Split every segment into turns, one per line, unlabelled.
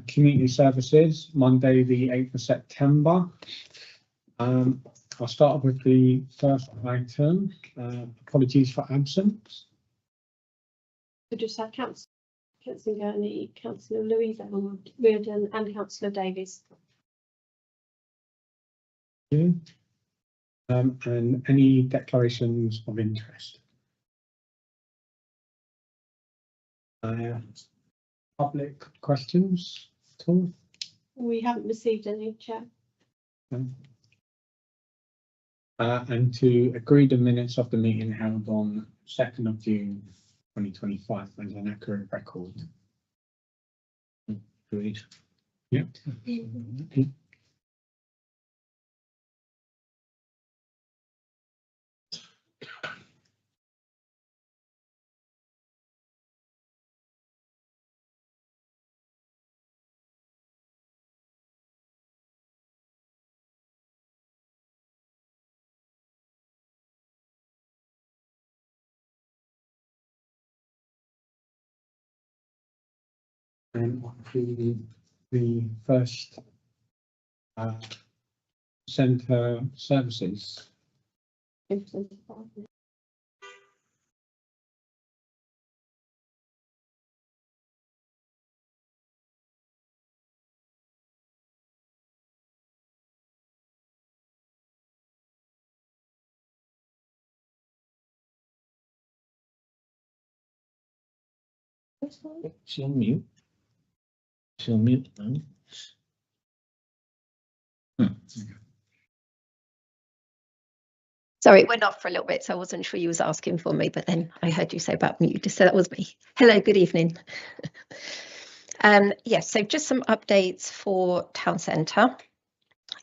community services, Monday the 8th of September. I'll start with the first item. Apologies for absence.
We just had Councillor Gurney, Councillor Louisa Reardon and Councillor Davies.
And any declarations of interest? Public questions at all?
We haven't received any, Chair.
And to agree the minutes of the meeting held on 2nd of June 2025 as an accurate record. Agreed. Yep. And the first centre services.
She'll mute. She'll mute them.
Sorry, it went off for a little bit, so I wasn't sure you was asking for me, but then I heard you say about mute, so that was me. Hello, good evening. Yes, so just some updates for Town Centre.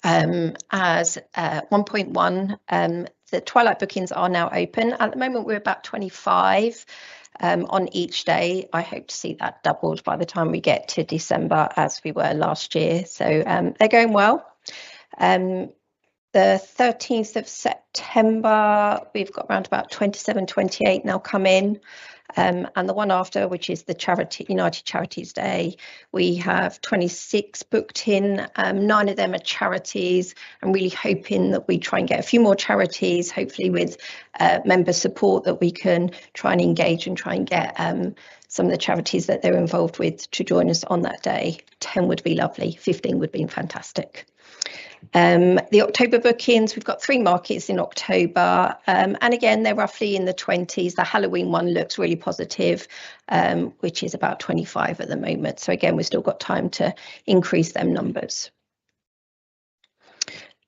As 1.1, the twilight bookings are now open. At the moment, we're about 25 on each day. I hope to see that doubled by the time we get to December, as we were last year. So they're going well. The 13th of September, we've got around about 27, 28 now come in. And the one after, which is the United Charities Day, we have 26 booked in. 9 of them are charities. I'm really hoping that we try and get a few more charities, hopefully with member support, that we can try and engage and try and get some of the charities that they're involved with to join us on that day. 10 would be lovely, 15 would be fantastic. The October bookings, we've got 3 markets in October, and again they're roughly in the 20s. The Halloween one looks really positive, which is about 25 at the moment. So again, we've still got time to increase them numbers.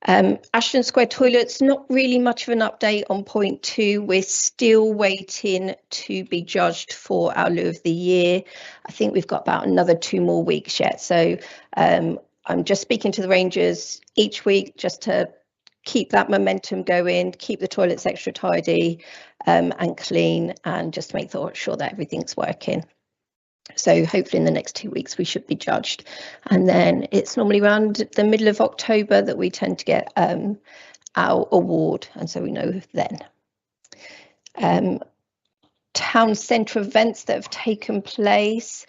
Ashton Square toilets, not really much of an update on point 2. We're still waiting to be judged for our Loo of the Year. I think we've got about another 2 more weeks yet. So I'm just speaking to the Rangers each week just to keep that momentum going, keep the toilets extra tidy and clean, and just make sure that everything's working. So hopefully in the next 2 weeks we should be judged. And then it's normally around the middle of October that we tend to get our award, and so we know then. Town centre events that have taken place.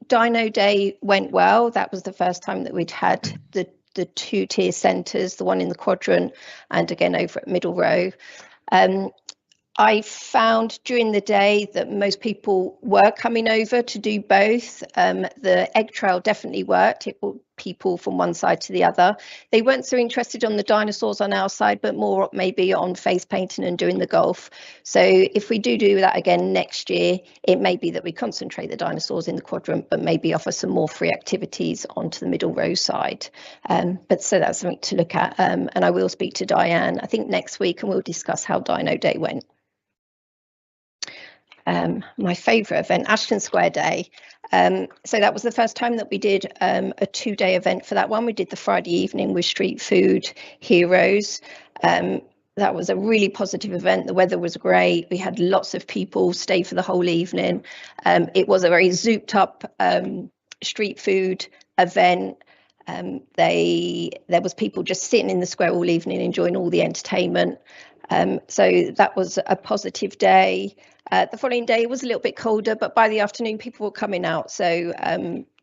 Dino Day went well. That was the first time that we'd had the 2-tier centres, the one in the quadrant and again over at Middle Row. I found during the day that most people were coming over to do both. The egg trail definitely worked. It brought people from one side to the other. They weren't so interested on the dinosaurs on our side, but more maybe on face painting and doing the golf. So if we do that again next year, it may be that we concentrate the dinosaurs in the quadrant, but maybe offer some more free activities onto the Middle Row side. But so that's something to look at. And I will speak to Diane, I think next week, and we'll discuss how Dino Day went. My favourite event, Ashton Square Day. So that was the first time that we did a 2-day event for that one. We did the Friday evening with Street Food Heroes. That was a really positive event. The weather was great. We had lots of people stay for the whole evening. It was a very zooped up street food event. There was people just sitting in the square all evening enjoying all the entertainment. So that was a positive day. The following day was a little bit colder, but by the afternoon people were coming out. So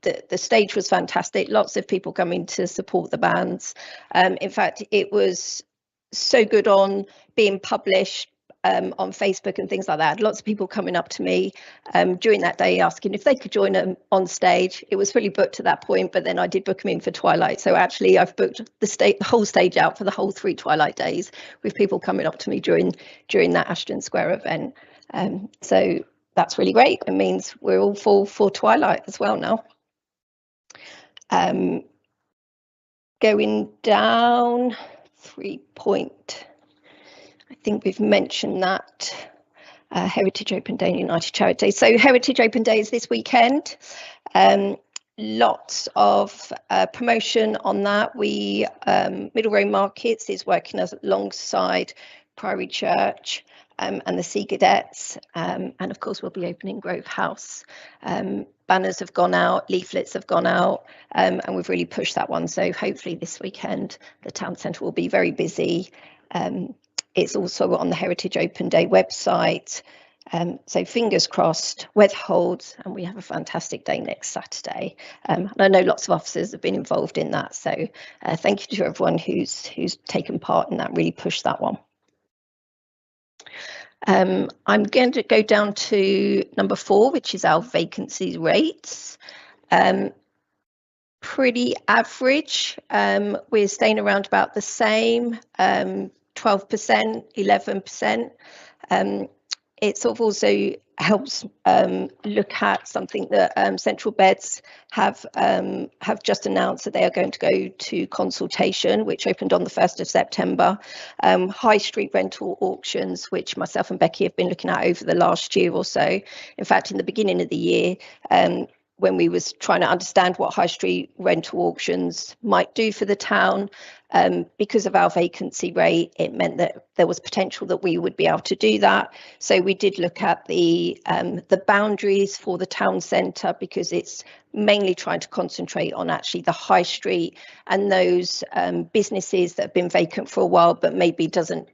the stage was fantastic. Lots of people coming to support the bands. In fact, it was so good on being published on Facebook and things like that. Lots of people coming up to me during that day asking if they could join them on stage. It was fully booked at that point, but then I did book them in for Twilight. So actually I've booked the whole stage out for the whole 3 Twilight days with people coming up to me during that Ashton Square event. So that's really great. It means we're all full for Twilight as well now. Going down 3 point. I think we've mentioned that. Heritage Open Day and United Charity Day. So Heritage Open Day is this weekend. Lots of promotion on that. We Middle Row Markets is working alongside Priory Church and the Sea Cadets, and of course we'll be opening Grove House. Banners have gone out, leaflets have gone out, and we've really pushed that one. So hopefully this weekend the town centre will be very busy. It's also on the Heritage Open Day website. So fingers crossed, weather holds, and we have a fantastic day next Saturday. And I know lots of officers have been involved in that. So thank you to everyone who's taken part in that, really pushed that one. I'm going to go down to number 4, which is our vacancy rates. Pretty average. We're staying around about the same, 12%, 11%. It sort of also helps look at something that Central Beds have just announced that they are going to go to consultation, which opened on the 1st of September. High street rental auctions, which myself and Becky have been looking at over the last year or so. In fact, in the beginning of the year, when we was trying to understand what high street rental auctions might do for the town, because of our vacancy rate, it meant that there was potential that we would be able to do that. So we did look at the boundaries for the town centre, because it's mainly trying to concentrate on actually the high street and those businesses that have been vacant for a while, but maybe doesn't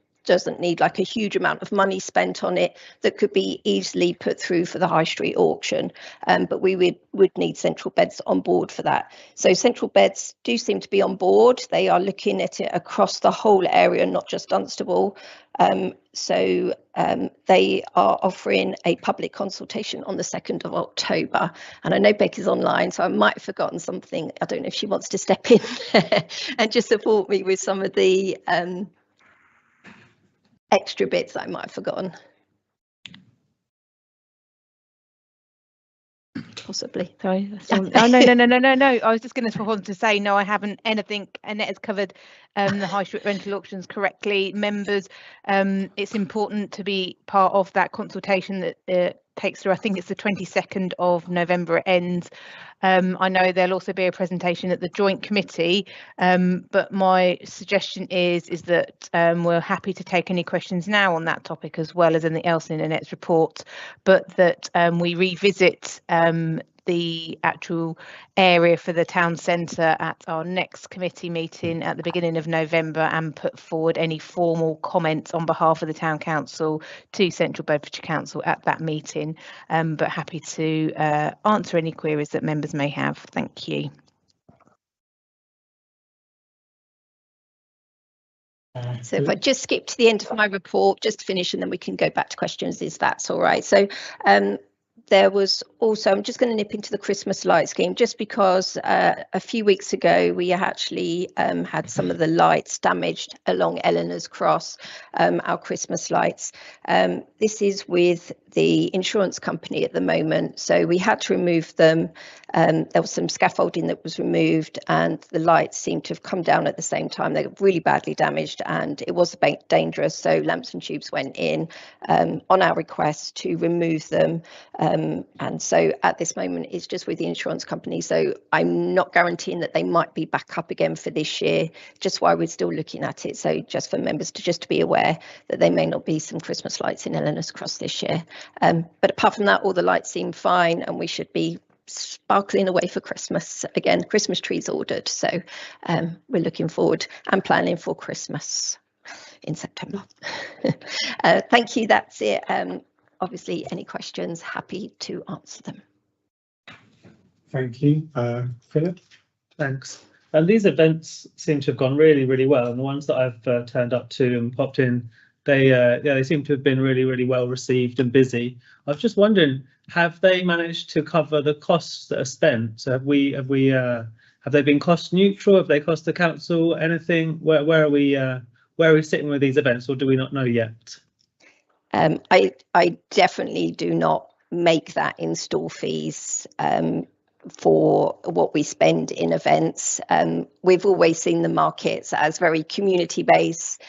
need like a huge amount of money spent on it, that could be easily put through for the high street auction. But we would need Central Beds on board for that. So Central Beds do seem to be on board. They are looking at it across the whole area, not just Dunstable. So they are offering a public consultation on the 2nd of October. And I know Becky's online, so I might have forgotten something. I don't know if she wants to step in and just support me with some of the extra bits that I might have forgotten. Possibly.
Sorry. No. I was just going to want to say, no, I haven't anything. Annette has covered the high street rental auctions correctly. Members, it's important to be part of that consultation that takes through. I think it's the 22nd of November it ends. I know there'll also be a presentation at the joint committee, but my suggestion is that we're happy to take any questions now on that topic, as well as anything else in Annette's report, but that we revisit the actual area for the town centre at our next committee meeting at the beginning of November, and put forward any formal comments on behalf of the town council to Central Bedfordshire Council at that meeting, but happy to answer any queries that members may have. Thank you.
So if I just skip to the end of my report, just to finish, and then we can go back to questions, if that's all right. So there was also, I'm just going to nip into the Christmas light scheme, just because a few weeks ago we actually had some of the lights damaged along Eleanor's Cross, our Christmas lights. This is with the insurance company at the moment, so we had to remove them. There was some scaffolding that was removed, and the lights seemed to have come down at the same time. They were really badly damaged, and it was a bit dangerous, so Lamps and Tubes went in on our request to remove them. And so at this moment it's just with the insurance company, so I'm not guaranteeing that they might be back up again for this year, just why we're still looking at it. So just for members to be aware that there may not be some Christmas lights in Eleanor's Cross this year. But apart from that, all the lights seem fine, and we should be sparkling away for Christmas again. Christmas trees ordered, so we're looking forward and planning for Christmas in September. Thank you, that's it. Obviously any questions, happy to answer them.
Thank you. Philip?
Thanks. And these events seem to have gone really, really well. And the ones that I've turned up to and popped in, they seem to have been really, really well received and busy. I was just wondering, have they managed to cover the costs that are spent? So have they been cost neutral? Have they cost the council anything? Where are we sitting with these events, or do we not know yet?
I definitely do not make that in-store fees for what we spend in events. We've always seen the markets as very community-based,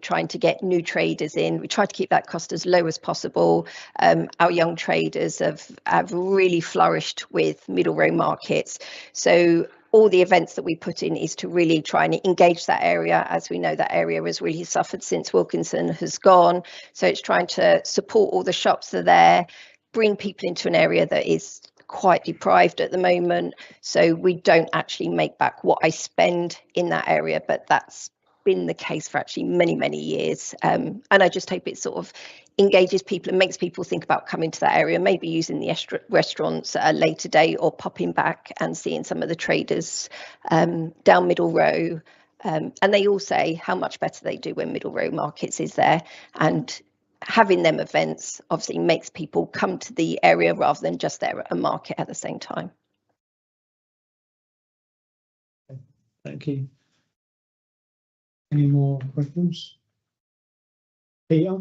trying to get new traders in. We try to keep that cost as low as possible. Our young traders have really flourished with Middle Row markets. So all the events that we put in is to really try and engage that area. As we know, that area has really suffered since Wilkinson has gone. So it's trying to support all the shops that are there, bring people into an area that is quite deprived at the moment. So we don't actually make back what I spend in that area, but that's been the case for actually many, many years. And I just hope it sort of engages people and makes people think about coming to that area, maybe using the restaurants at a later date or popping back and seeing some of the traders down Middle Row. And they all say how much better they do when Middle Row Markets is there. And having them events obviously makes people come to the area rather than just there at a market at the same time.
Thank you.
Any more questions? Peter?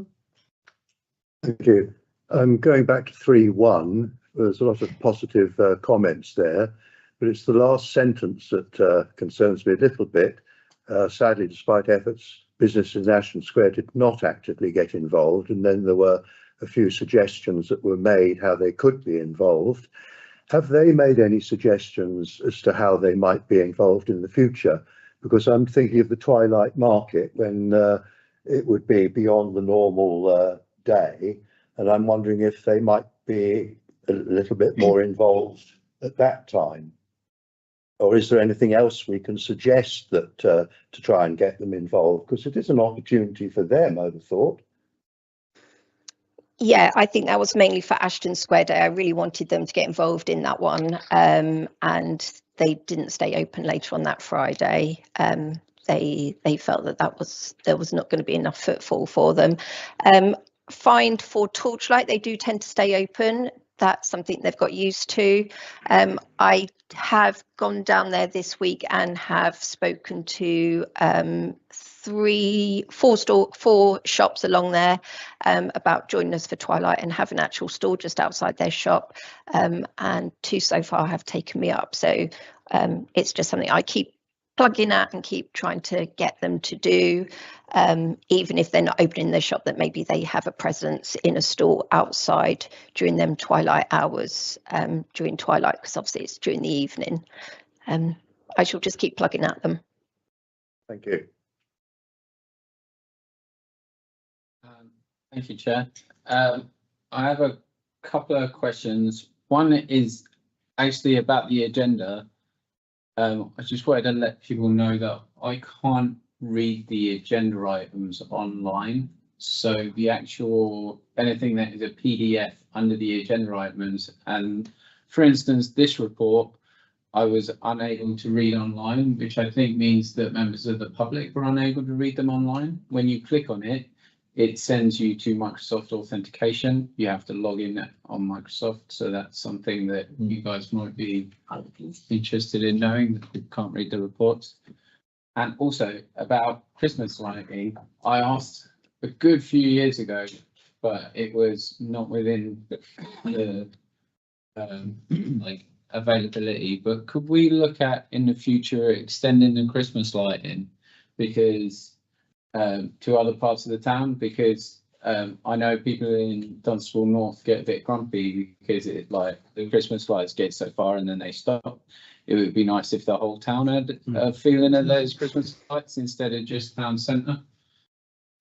Thank you. Going back to 3.1, there's a lot of positive comments there, but it's the last sentence that concerns me a little bit. Sadly, despite efforts, Business International Square did not actively get involved, and then there were a few suggestions that were made how they could be involved. Have they made any suggestions as to how they might be involved in the future? Because I'm thinking of the twilight market when it would be beyond the normal day, and I'm wondering if they might be a little bit more involved at that time. Or is there anything else we can suggest that to try and get them involved? Because it is an opportunity for them, I would have thought.
Yeah, I think that was mainly for Ashton Square Day. I really wanted them to get involved in that one, and they didn't stay open later on that Friday. They felt that there was not going to be enough footfall for them. Find for Torchlight, they do tend to stay open. That's something they've got used to. I have gone down there this week and have spoken to 4 shops along there about joining us for Twilight and have an actual store just outside their shop. And 2 so far have taken me up. So it's just something I keep plugging at and keep trying to get them to do, even if they're not opening their shop, that maybe they have a presence in a store outside during them twilight hours, during twilight, because obviously it's during the evening. I shall just keep plugging at them.
Thank you.
Thank you, Chair. I have a couple of questions. One is actually about the agenda. I just wanted to let people know that I can't read the agenda items online. So the actual, anything that is a PDF under the agenda items, and for instance, this report, I was unable to read online, which I think means that members of the public were unable to read them online. When you click on it, it sends you to Microsoft Authentication. You have to log in on Microsoft. So that's something that you guys might be interested in knowing, that you can't read the reports. And also about Christmas lighting, I asked a good few years ago, but it was not within the like availability. But could we look at in the future extending the Christmas lighting, because to other parts of the town, because I know people in Dunstable North get a bit grumpy because it, like, the Christmas lights get so far and then they stop. It would be nice if the whole town had a feeling of those Christmas lights instead of just town centre.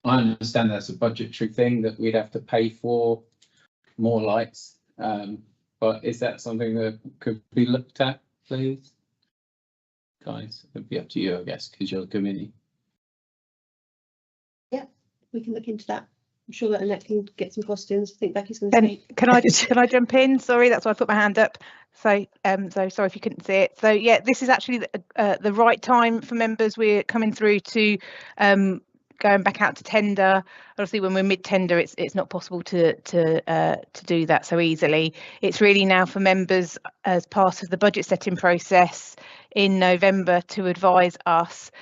I understand that's a budgetary thing that we'd have to pay for more lights, but is that something that could be looked at, please? Guys, it'd be up to you, I guess, because you're the committee.
We can look into that. I'm sure that Annette can get some costings. I think Becky's going to speak.
Can I jump in? Sorry, that's why I put my hand up. So so sorry if you couldn't see it. So yeah, this is actually the right time for members. We're coming through to going back out to tender. Obviously, when we're mid-tender, it's not possible to do that so easily. It's really now for members as part of the budget setting process in November to advise us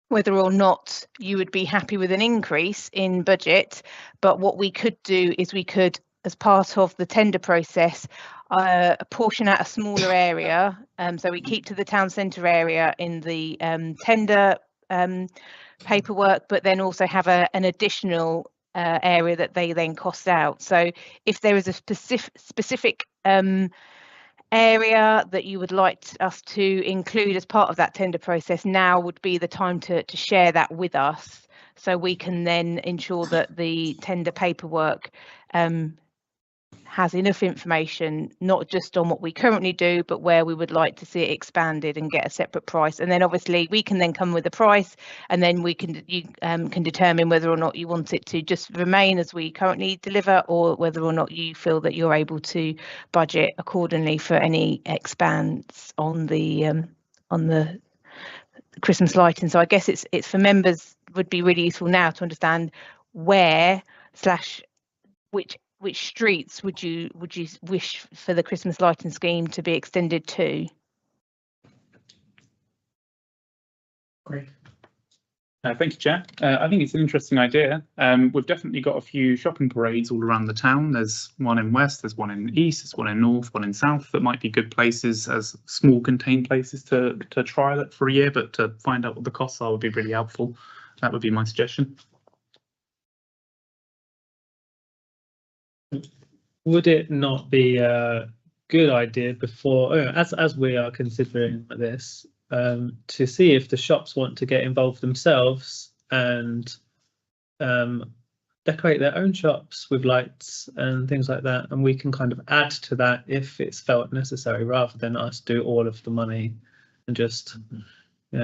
whether or not you would be happy with an increase in budget. But what we could do is we could, as part of the tender process, portion out a smaller area. So we keep to the town centre area in the tender paperwork, but then also have an additional area that they then cost out. So if there is a specific area that you would like us to include as part of that tender process, now would be the time to share that with us, so we can then ensure that the tender paperwork has enough information, not just on what we currently do, but where we would like to see it expanded and get a separate price. And then obviously we can then come with a price, and then you can determine whether or not you want it to just remain as we currently deliver, or whether or not you feel that you're able to budget accordingly for any expanse on the Christmas lighting. So I guess it's for members, would be really useful now to understand where / which streets would you wish for the Christmas lighting scheme to be extended to?
Great.
Thank you, Chair. I think it's an interesting idea. We've definitely got a few shopping parades all around the town. There's one in West, there's one in East, there's one in North, one in South that might be good places as small contained places to trial it for a year, but to find out what the costs are would be really helpful. That would be my suggestion.
Would it not be a good idea before, as we are considering this, to see if the shops want to get involved themselves and decorate their own shops with lights and things like that, and we can kind of add to that if it's felt necessary, rather than us do all of the money and just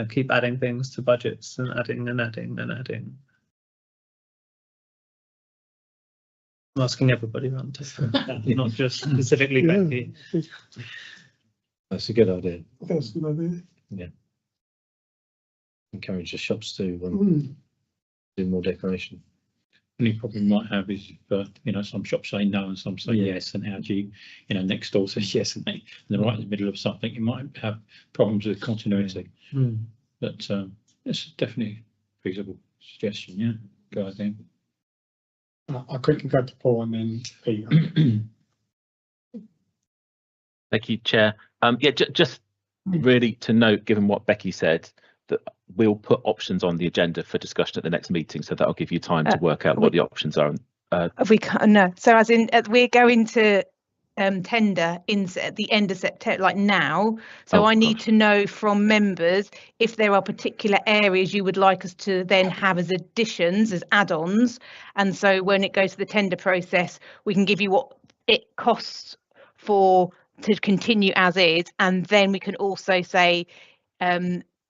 keep adding things to budgets and adding and adding and adding. I'm asking everybody around to, not just specifically Becky.
That's a good idea.
That's a good idea.
Encourage the shops to do more decoration.
Only problem you might have is if, some shops say no and some say yes, and how do you, next door says yes and they're right in the middle of something, you might have problems with continuity. But it's definitely a feasible suggestion. Yeah, good idea.
I quickly go to Paul and then Peter.
Thank you, Chair. Just really to note, given what Becky said, that we'll put options on the agenda for discussion at the next meeting, so that'll give you time to work out what the options are.
We can't, no. So as in, we're going to tender at the end of September, like now. So I need to know from members if there are particular areas you would like us to then have as additions, as add-ons. And so when it goes to the tender process, we can give you what it costs to continue as is, and then we can also say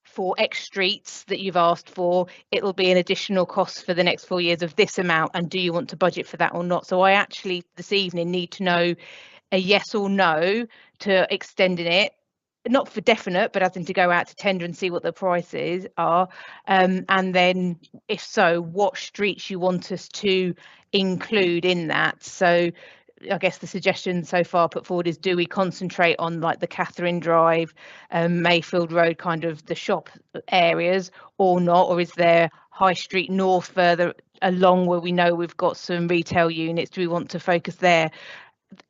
for X streets that you've asked for, it'll be an additional cost for the next 4 years of this amount, and do you want to budget for that or not? So I actually this evening need to know a yes or no to extending it, not for definite, but as in to go out to tender and see what the prices are, and then if so, what streets you want us to include in that. So I guess the suggestion so far put forward is, do we concentrate on like the Catherine Drive, Mayfield Road, kind of the shop areas, or not? Or is there High Street North further along where we know we've got some retail units? Do we want to focus there?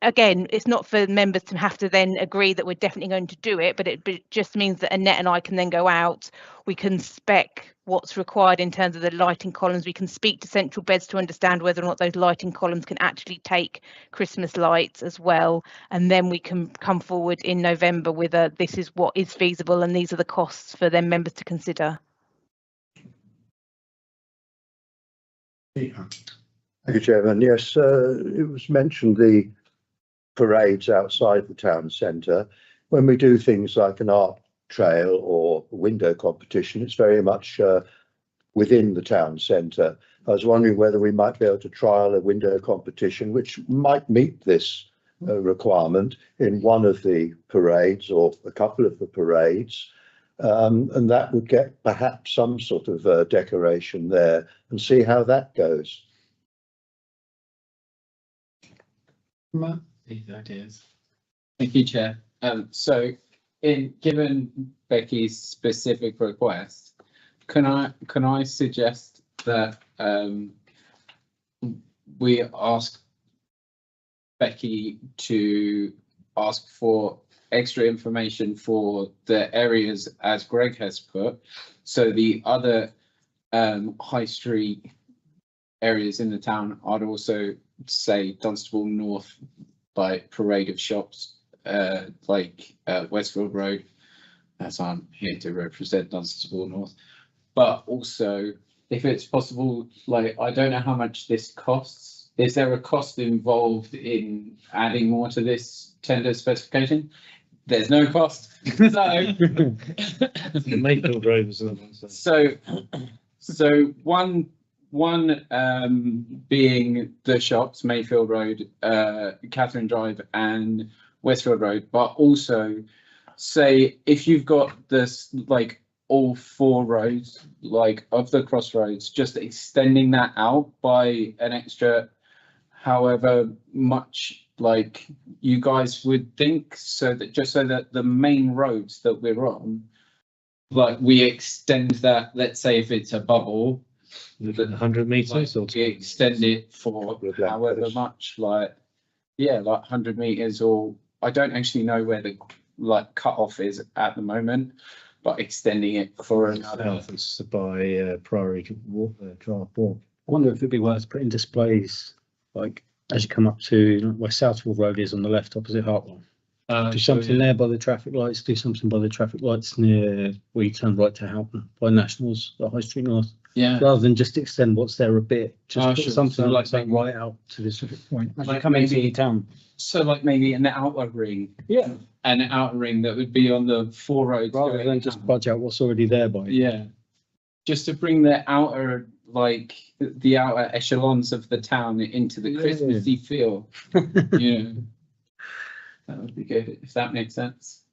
Again, it's not for members to have to then agree that we're definitely going to do it, but it just means that Annette and I can then go out, we can spec what's required in terms of the lighting columns, we can speak to Central Beds to understand whether or not those lighting columns can actually take Christmas lights as well, and then we can come forward in November with this is what is feasible and these are the costs for them members to consider.
Peter.
Thank you, Chairman. Yes, it was mentioned the parades outside the town centre. When we do things like an art trail or window competition, it's very much within the town centre. I was wondering whether we might be able to trial a window competition which might meet this requirement in one of the parades or a couple of the parades. And that would get perhaps some sort of decoration there, and see how that goes.
Matt?
These ideas. Thank you, Chair. So given Becky's specific request, can I suggest that we ask Becky to ask for extra information for the areas as Greg has put, so the other high street areas in the town, I'd also say Dunstable North, like parade of shops, like Westfield Road, as I'm here to represent Dunstable North, but also if it's possible, like I don't know how much this costs. Is there a cost involved in adding more to this tender specification? There's no cost.
Mayfield Road was the one.
So one being the shops, Mayfield Road, Catherine Drive and Westfield Road, but also say if you've got this like all four roads, like of the crossroads, just extending that out by an extra however much like you guys would think, so that just so that the main roads that we're on, like we extend that, let's say if it's a bubble,
100 meters,
like, we extend it for however much, like yeah, like 100 meters, or I don't actually know where the like cutoff is at the moment, but extending it for another.
It's by Priory Draft Walk.
I wonder if it'd be worth putting displays like as you come up to where Southwold Road is on the left opposite Hartwell. Do something there by the traffic lights, do something by the traffic lights near where you turn right to Houghton by Nationals, the High Street North.
Yeah.
Rather than just extend what's there a bit, just put
Sure.
something
So
like
like
that right out to this point. As you
like
come into
maybe-
the town.
So like maybe an outer ring,
Yeah.
an outer ring that would be on the four roads.
Rather
going
than just
down.
budge out what's already there by.
Yeah, just to bring the outer, like the outer echelons of the town into the
Yeah.
Christmassy feel. Yeah, that would be good if that makes sense.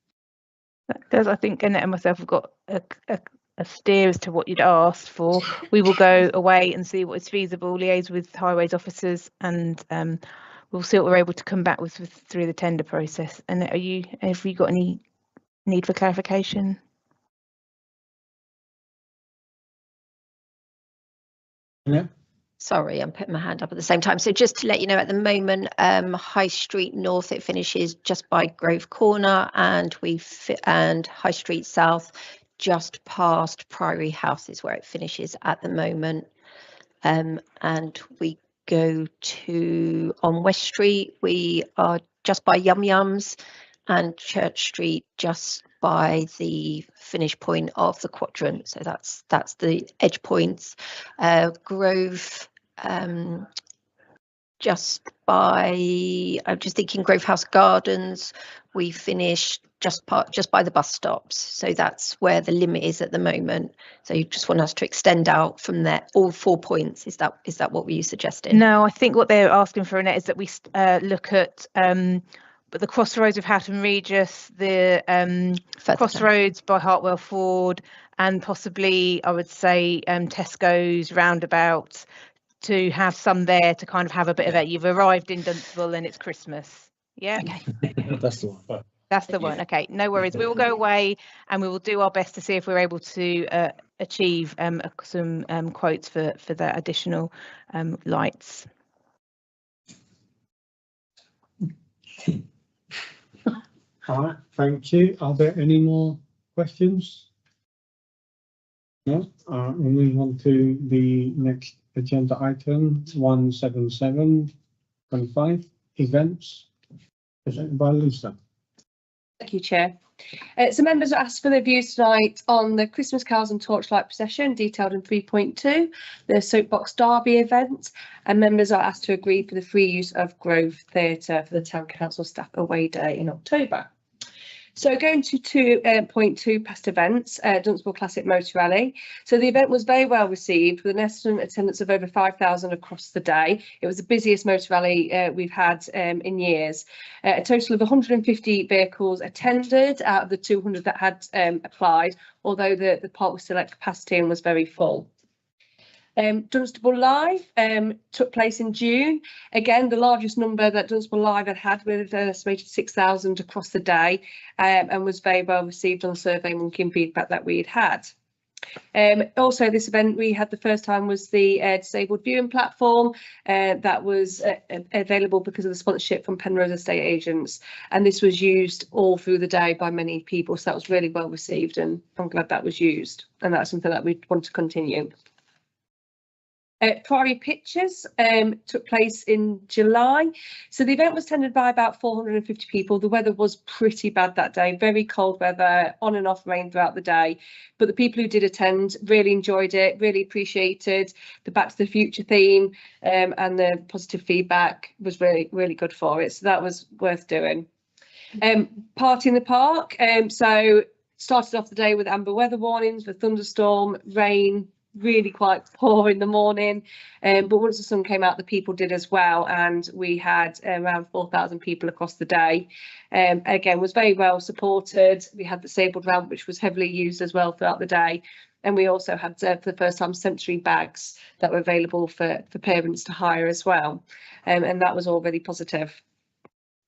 That does. I think Annette and myself have got a steer as to what you'd asked for. We will go away and see what is feasible, liaise with highways officers, and we'll see what we're able to come back with through the tender process. And have you got any need for clarification?
Yeah.
Sorry, I'm putting my hand up at the same time. So just to let you know, at the moment, High Street North, it finishes just by Grove Corner, and and High Street South, just past Priory House is where it finishes at the moment. And we go to, on West Street, we are just by Yum Yums, and Church Street just by the finish point of the quadrant. So that's the edge points. Grove, just by, I'm just thinking Grove House Gardens, we finished just by the bus stops. So that's where the limit is at the moment. So you just want us to extend out from there, all 4 points. Is that what were you suggesting?
No, I think what they're asking for, Annette, is that we look at but the crossroads of Houghton Regis, the crossroads by Hartwell Ford, and possibly I would say Tesco's roundabout, to have some there to kind of have a bit of a, you've arrived in Dunstable and it's Christmas. Yeah.
Okay.
That's the one.
That's the one. Okay, no worries. We will go away and we will do our best to see if we're able to achieve some quotes for that additional lights.
All right, thank you. Are there any more questions? No, we'll move on to the next agenda item, 17725, events, presented by Lisa.
Thank you, Chair. So members are asked for their views tonight on the Christmas carols and torchlight procession detailed in 3.2, the Soapbox Derby event, and members are asked to agree for the free use of Grove Theatre for the Town Council staff away day in October. So going to 2.2 past events, Dunstable Classic Motor Rally. So the event was very well received with an estimated attendance of over 5,000 across the day. It was the busiest motor rally we've had in years. A total of 150 vehicles attended out of the 200 that had applied, although the park was still at capacity and was very full. Dunstable Live took place in June. Again, the largest number that Dunstable Live had with an estimated 6,000 across the day, and was very well received on the SurveyMonkey and feedback that we had. Also, this event we had the first time was the disabled viewing platform that was available because of the sponsorship from Penrose Estate Agents, and this was used all through the day by many people, so that was really well received, and I'm glad that was used, and that's something that we want to continue. Priory Pictures took place in July. So the event was attended by about 450 people. The weather was pretty bad that day, very cold weather, on and off rain throughout the day. But the people who did attend really enjoyed it, really appreciated the Back to the Future theme, and the positive feedback was really, really good for it. So that was worth doing. Party in the Park. So started off the day with amber weather warnings for thunderstorm, rain, really quite poor in the morning, but once the sun came out the people did as well, and we had around 4,000 people across the day. Again, was very well supported. We had the disabled ramp, which was heavily used as well throughout the day, and we also had for the first time sensory bags that were available for parents to hire as well, and that was all really positive.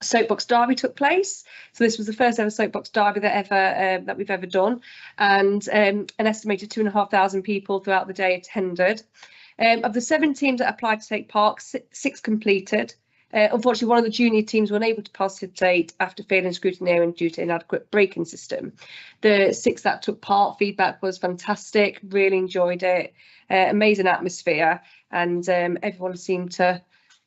Soapbox Derby took place. So this was the first ever Soapbox Derby that we've ever done, and an estimated 2,500 people throughout the day attended. Of the 7 teams that applied to take part, 6 completed. Unfortunately, one of the junior teams were unable to participate after failing scrutineering due to inadequate braking system. The 6 that took part, feedback was fantastic, really enjoyed it, amazing atmosphere, and everyone seemed to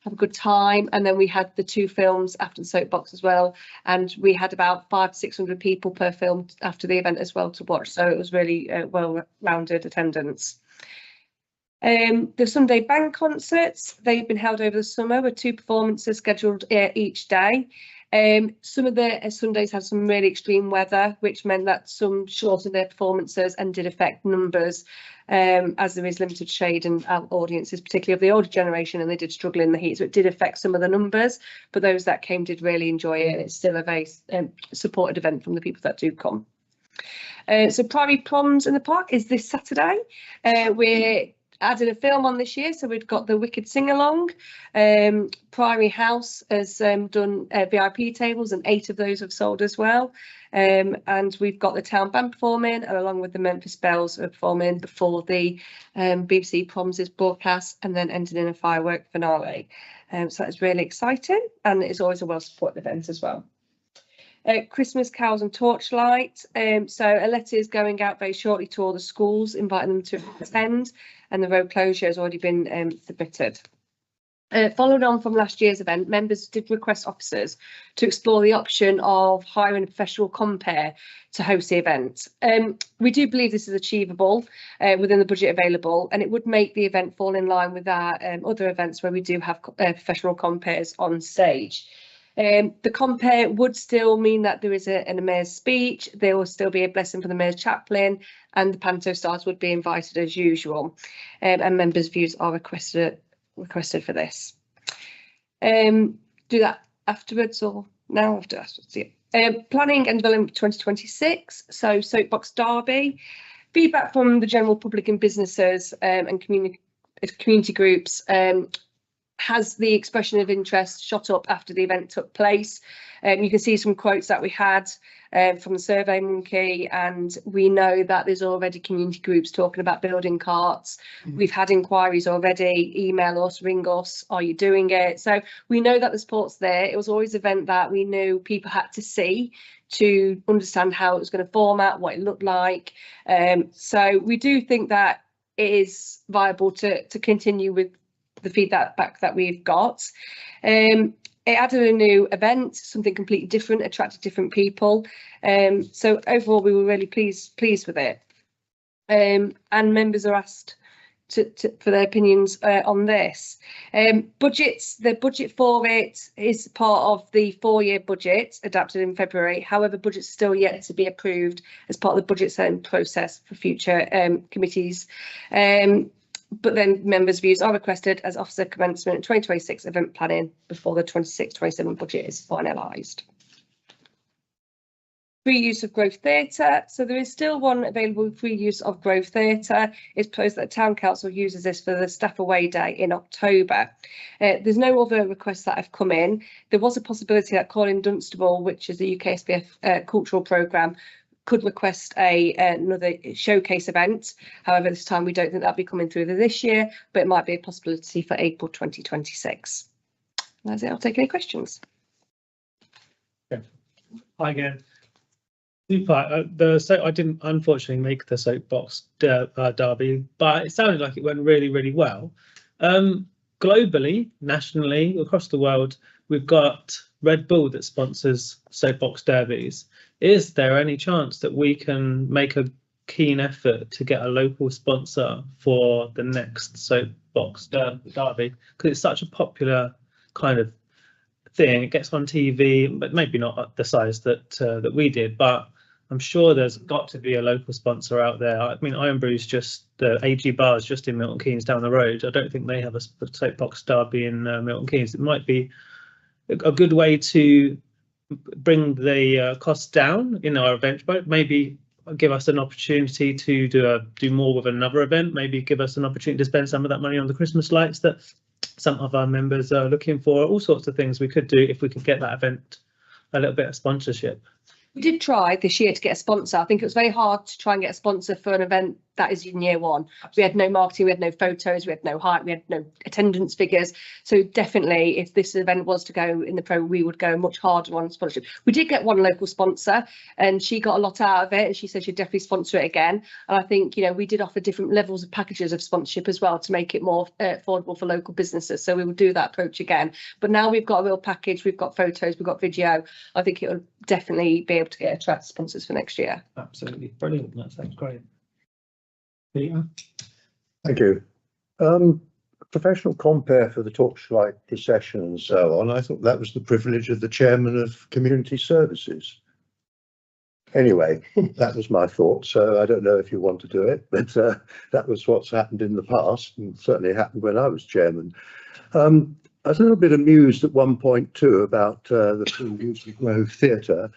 have a good time. And then we had the 2 films after the soapbox as well, and we had about 500 to 600 people per film after the event as well to watch, so it was really well-rounded attendance. The Sunday band concerts, they've been held over the summer with 2 performances scheduled each day. Some of the Sundays had some really extreme weather, which meant that some shortened their performances and did affect numbers, as there is limited shade and audiences, particularly of the older generation, and they did struggle in the heat, so it did affect some of the numbers, but those that came did really enjoy it. It's still a very supported event from the people that do come. So Priory Proms in the Park is this Saturday. We're added a film on this year, so we've got the Wicked sing-along. Priory House has done VIP tables, and 8 of those have sold as well. And we've got the town band performing, and along with the Memphis Bells are performing before the BBC Proms is broadcast, and then ending in a firework finale. So that's really exciting, and it's always a well-supported event as well. Christmas Carols and Torchlight. So a letter is going out very shortly to all the schools, inviting them to attend, and the road closure has already been submitted. Following on from last year's event, members did request officers to explore the option of hiring a professional compere to host the event. We do believe this is achievable within the budget available, and it would make the event fall in line with our other events where we do have professional compares on stage. The compare would still mean that there is a mayor's speech, there will still be a blessing from the mayor's chaplain, and the panto stars would be invited as usual, and members' views are requested for this. Do that afterwards or now? Afterwards, yeah. Planning and Development 2026, so Soapbox Derby. Feedback from the general public and businesses and community groups has the expression of interest shot up after the event took place. You can see some quotes that we had from the SurveyMonkey, and we know that there's already community groups talking about building carts. We've had inquiries already, email us, ring us, are you doing it? So we know that the support's there. It was always an event that we knew people had to see to understand how it was going to format, what it looked like. So we do think that it is viable to continue with the feedback that we've got. It added a new event, something completely different, attracted different people. So overall, we were really pleased with it. And members are asked for their opinions on this. Budgets, the budget for it is part of the 4-year budget adapted in February. However, budgets are still yet to be approved as part of the budget setting process for future committees. But then members' views are requested as officer commencement 2026 event planning before the 26-27 budget is finalised. Free use of Grove Theatre. So there is still one available free use of Grove Theatre. It's proposed that the Town Council uses this for the staff away day in October. There's no other requests that have come in. There was a possibility that Colin Dunstable, which is the UK SPF cultural programme, could request another showcase event. However, this time we don't think that'll be coming through this year, but it might be a possibility for April 2026. That's it. I'll take any questions.
Hi again. Super. I didn't unfortunately make the soapbox derby, but it sounded like it went really, really well. Globally, nationally, across the world, we've got Red Bull that sponsors soapbox derbies. Is there any chance that we can make a keen effort to get a local sponsor for the next soapbox derby? Because it's such a popular kind of thing. It gets on TV, but maybe not at the size that we did, but I'm sure there's got to be a local sponsor out there. I mean, Iron Brew's just, the AG Bar's just in Milton Keynes down the road. I don't think they have a soapbox derby in Milton Keynes. It might be a good way to bring the costs down in our event, but maybe give us an opportunity to do more with another event, maybe give us an opportunity to spend some of that money on the Christmas lights that some of our members are looking for. All sorts of things we could do if we could get that event a little bit of sponsorship.
We did try this year to get a sponsor. I think it was very hard to try and get a sponsor for an event that is in year one. We had no marketing, we had no photos, we had no hype, we had no attendance figures. So definitely, if this event was to go in the pro, we would go much harder on sponsorship. We did get one local sponsor and she got a lot out of it, and she said she'd definitely sponsor it again. And I think, you know, we did offer different levels of packages of sponsorship as well to make it more affordable for local businesses. So we will do that approach again. But now we've got a real package, we've got photos, we've got video. I think it will definitely be able to attract sponsors for next year.
Absolutely brilliant. That sounds great.
Peter?
Thank you. Professional compare for the torchlight procession and so on. I thought that was the privilege of the chairman of community services. Anyway, that was my thought. So I don't know if you want to do it, but that was what's happened in the past, and certainly happened when I was chairman. I was a little bit amused at 1.2 about the free use of Grove Theatre.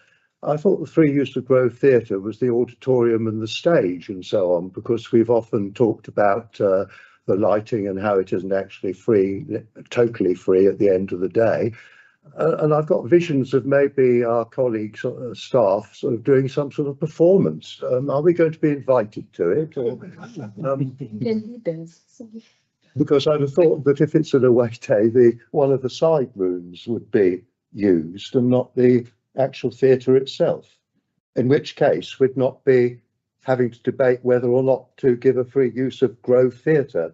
I thought the free use of Grove Theatre was the auditorium and the stage and so on, because we've often talked about the lighting and how it isn't actually free, totally free at the end of the day. And I've got visions of maybe our colleagues, staff, sort of doing some sort of performance. Are we going to be invited to it? Or, because I'd have thought that if it's an away day, one of the side rooms would be used and not the actual theatre itself, in which case we'd not be having to debate whether or not to give a free use of Grove Theatre.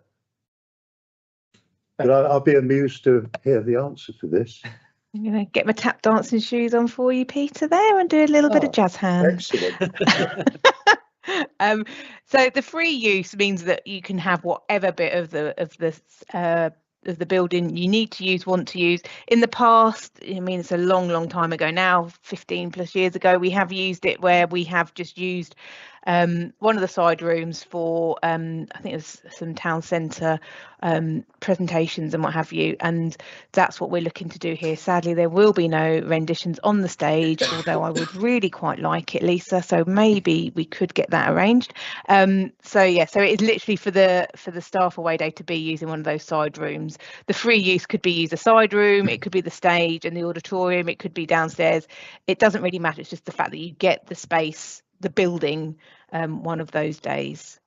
But I'll be amused to hear the answer to this.
I'm going to get my tap dancing shoes on for you, Peter, there, and do a little bit of jazz hands.
Excellent.
So the free use means that you can have whatever bit of the building you need to use, want to use. In the past, I mean, it's a long time ago now, 15 plus years ago, we have used it where we have just used one of the side rooms for I think it was some town centre presentations and what have you, and that's what we're looking to do here. Sadly, there will be no renditions on the stage, although I would really quite like it, Lisa, so maybe we could get that arranged. So yeah, so it is literally for the staff away day to be using one of those side rooms. The free use could be use a side room, it could be the stage and the auditorium, it could be downstairs. It doesn't really matter, it's just the fact that you get the space, the building, one of those days.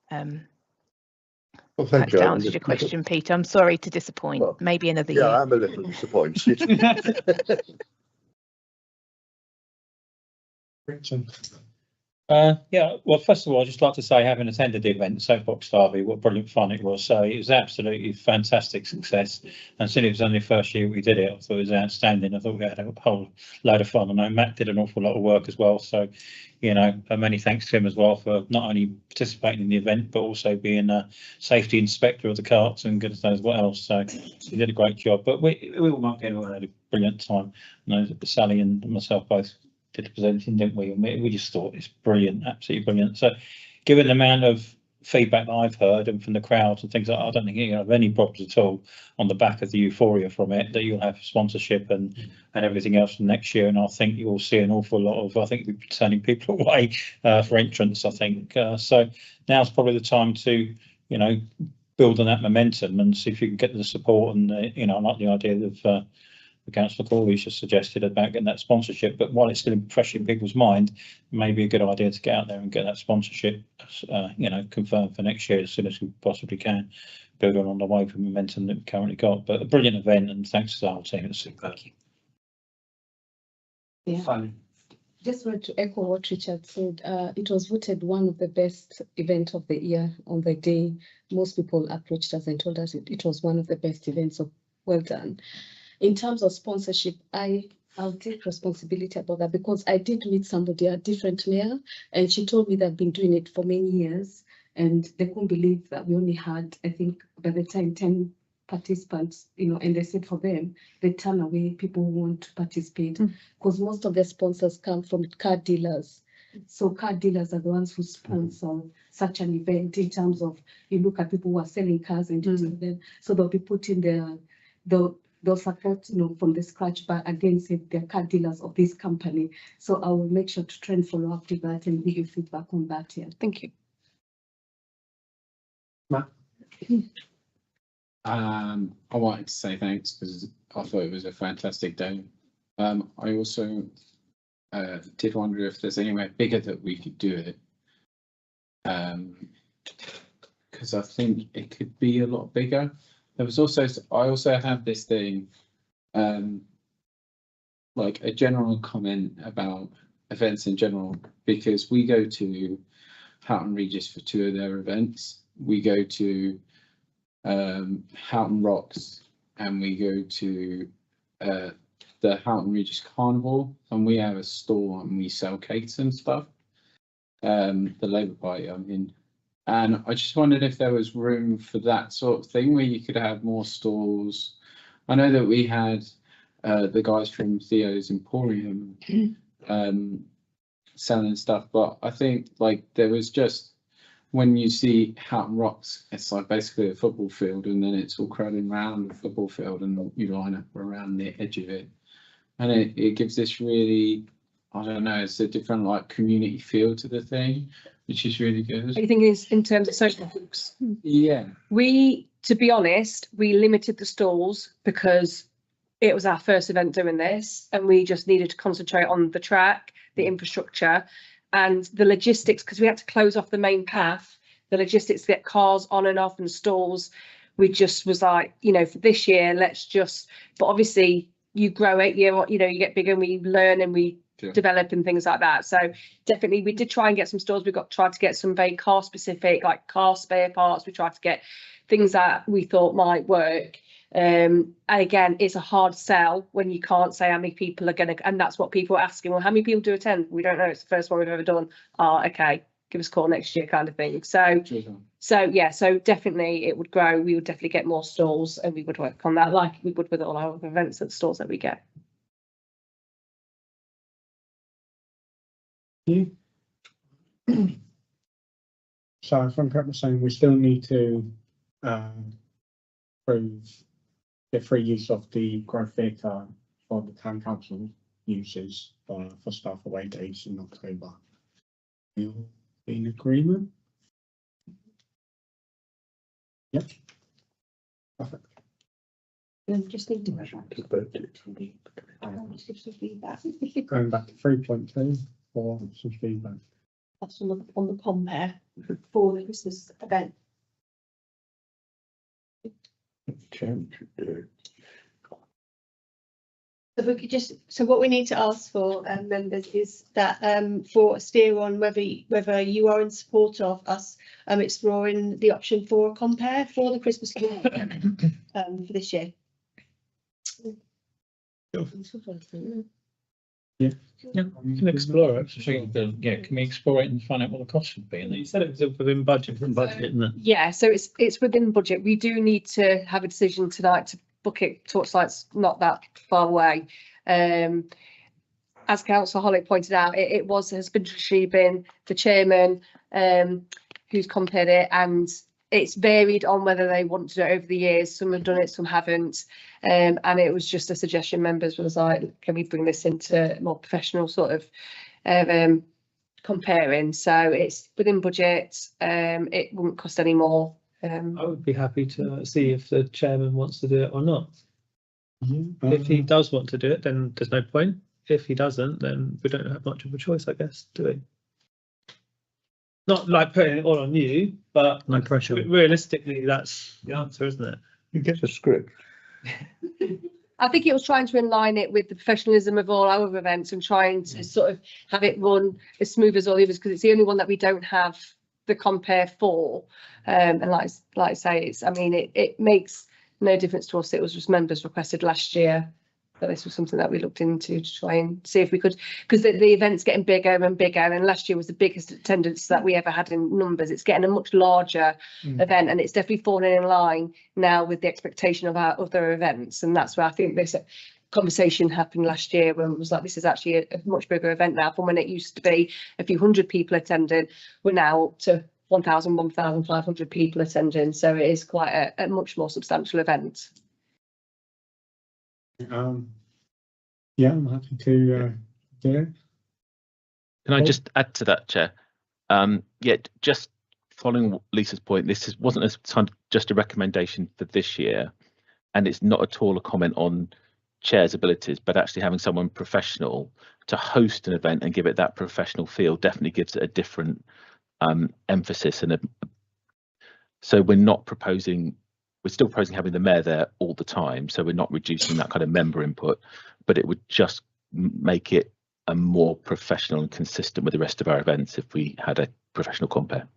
Well, thank you.
That answers your question, Peter. I'm sorry to disappoint. Well, maybe another year.
Yeah, I'm a little disappointed.
Yeah, well, first of all, I'd just like to say, having attended the event, Soapbox Derby, what brilliant fun it was. So it was absolutely fantastic success. And since it was only the first year we did it, I thought it was outstanding. I thought we had a whole load of fun. I know Matt did an awful lot of work as well. So, you know, many thanks to him as well for not only participating in the event, but also being a safety inspector of the carts and goodness knows what else. So he did a great job. But we all might get had a brilliant time. You know, Sally and myself both did the presenting, didn't we? And we just thought it's brilliant, absolutely brilliant. So given the amount of feedback that I've heard and from the crowds and things like that, I don't think you'll have any problems at all on the back of the euphoria from it, that you'll have sponsorship and everything else from next year. And I think you'll see an awful lot of, I think we'll be turning people away for entrance, I think. So now's probably the time to, you know, build on that momentum and see if you can get the support. And, you know, I like the idea of Councillor Corley's just suggested about getting that sponsorship, but while it's still fresh in people's mind, it may be a good idea to get out there and get that sponsorship, you know, confirmed for next year as soon as we possibly can, build on the wave of momentum that we've currently got. But a brilliant event, and thanks to the whole team. It's superb.
Yeah.
Fun.
Just want to echo what Richard said. It was voted one of the best event of the year on the day. Most people approached us and told us it was one of the best events. So well done. In terms of sponsorship, I'll take responsibility about that because I did meet somebody, a different mayor, and she told me they've been doing it for many years and they couldn't believe that we only had, I think, by the time 10 participants, you know, and they said for them, they turn away people who want to participate because most of their sponsors come from car dealers. So car dealers are the ones who sponsor such an event in terms of, you look at people who are selling cars and them, so they'll be putting they'll support, you know, from the scratch, but again, say they're car dealers of this company. So I will make sure to try and follow up with that and give you feedback on that here. Thank you.
Matt?
I wanted to say thanks because I thought it was a fantastic day. I also did wonder if there's anywhere bigger that we could do it. Because I think it could be a lot bigger. There was also, I also have this thing, like a general comment about events in general, because we go to Houghton Regis for 2 of their events. We go to Houghton Rocks and we go to the Houghton Regis Carnival, and we have a store and we sell cakes and stuff. The Labour Party, I mean. And I just wondered if there was room for that sort of thing where you could have more stalls. I know that we had the guys from Theo's Emporium selling stuff, but I think like there was just, when you see Houghton Rocks, it's like basically a football field and then it's all crowding around the football field and you line up around the edge of it. And it gives this really, I don't know, it's a different like community feel to the thing, which is really good.
I think is in terms of social groups.
Yeah.
We, to be honest, we limited the stalls because it was our first event doing this and we just needed to concentrate on the track, the infrastructure and the logistics, because we had to close off the main path, the logistics to get cars on and off and stalls. We just was like, you know, for this year, let's just, but obviously you grow it, you know, you get bigger and we learn and we develop and things like that. So definitely we did try and get some stores. We tried to get some very car specific, like car spare parts. We tried to get things that we thought might work. And again, it's a hard sell when you can't say how many people are going to, and that's what people are asking. Well, how many people do attend? We don't know. It's the first one we've ever done. Okay, give us a call next year kind of thing. So yeah, so definitely it would grow. We would definitely get more stalls and we would work on that like we would with all our other events at stores that we get.
So if I'm correct in saying we still need to prove the free use of the Grove Theatre for the town council uses for staff away days in October. You'll be in agreement? Yep. Perfect.
Just need to give some feedback.
Going back to 3.2 for some feedback.
That's on the compare for the Christmas event. So we could just, so what we need to ask for members is that for a steer on whether you are in support of us exploring the option for a compare for the Christmas for this year.
Yeah, can explore it. So you can, yeah, can we explore it and find out what the cost would be? And
You said it was within budget.
isn't it?
Yeah, so it's within budget. We do need to have a decision tonight to book it. Torchlight's not that far away. As Councillor Hollick pointed out, it has traditionally been the chairman who's compared it, and it's varied on whether they want to do it over the years. Some have done it, some haven't. And it was just a suggestion. Members was like, can we bring this into more professional sort of comparing? So it's within budget. It wouldn't cost any more.
I would be happy to see if the chairman wants to do it or not. If he does want to do it, then there's no point. If he doesn't, then we don't have much of a choice, I guess, do we? Not like putting it all on you, but
No pressure.
realistically, that's the answer, isn't it?
You get a script.
I think it was trying to align it with the professionalism of all our events and trying to sort of have it run as smooth as all the others, because it's the only one that we don't have the compare for. And like I say, it's, I mean, it makes no difference to us. It was just members requested last year that this was something that we looked into to try and see if we could, because the event's getting bigger and bigger, and last year was the biggest attendance that we ever had in numbers. It's getting a much larger event, and it's definitely falling in line now with the expectation of our other events. And that's where I think this conversation happened last year, when it was like, this is actually a much bigger event now. From when it used to be a few hundred people attending, we're now up to 1,500 people attending. So it is quite a much more substantial event.
Yeah, I'm happy to do it.
Can I just add to that, Chair? Yeah, just following Lisa's point, wasn't just a recommendation for this year, and it's not at all a comment on Chair's abilities, but actually having someone professional to host an event and give it that professional feel definitely gives it a different emphasis. And so we're not proposing. We're still proposing having the mayor there all the time, so we're not reducing that kind of member input, but it would just make it a more professional and consistent with the rest of our events if we had a professional compare.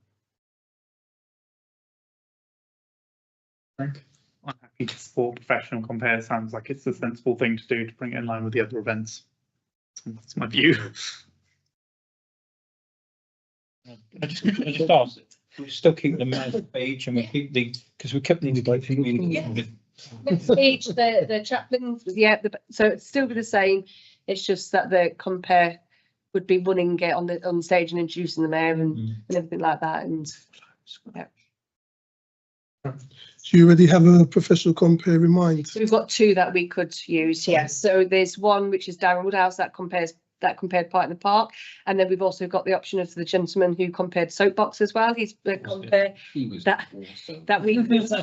I'm happy to support professional compare. Sounds like it's a sensible thing to do to bring it in line with the other events. That's my view.
I just ask, we still keep the mayor's page and we keep because we kept the
Each the chaplains, yeah. So it's still be the same. It's just that the compare would be running it on stage and introducing the mayor and everything like that. And yeah.
So you already have a professional compare in mind?
So we've got two that we could use. Yes. So there's one which is Darren Woodhouse that compared Part in the Park, and then we've also got the option of the gentleman who compared Soapbox as well. He's the compare that we. There's a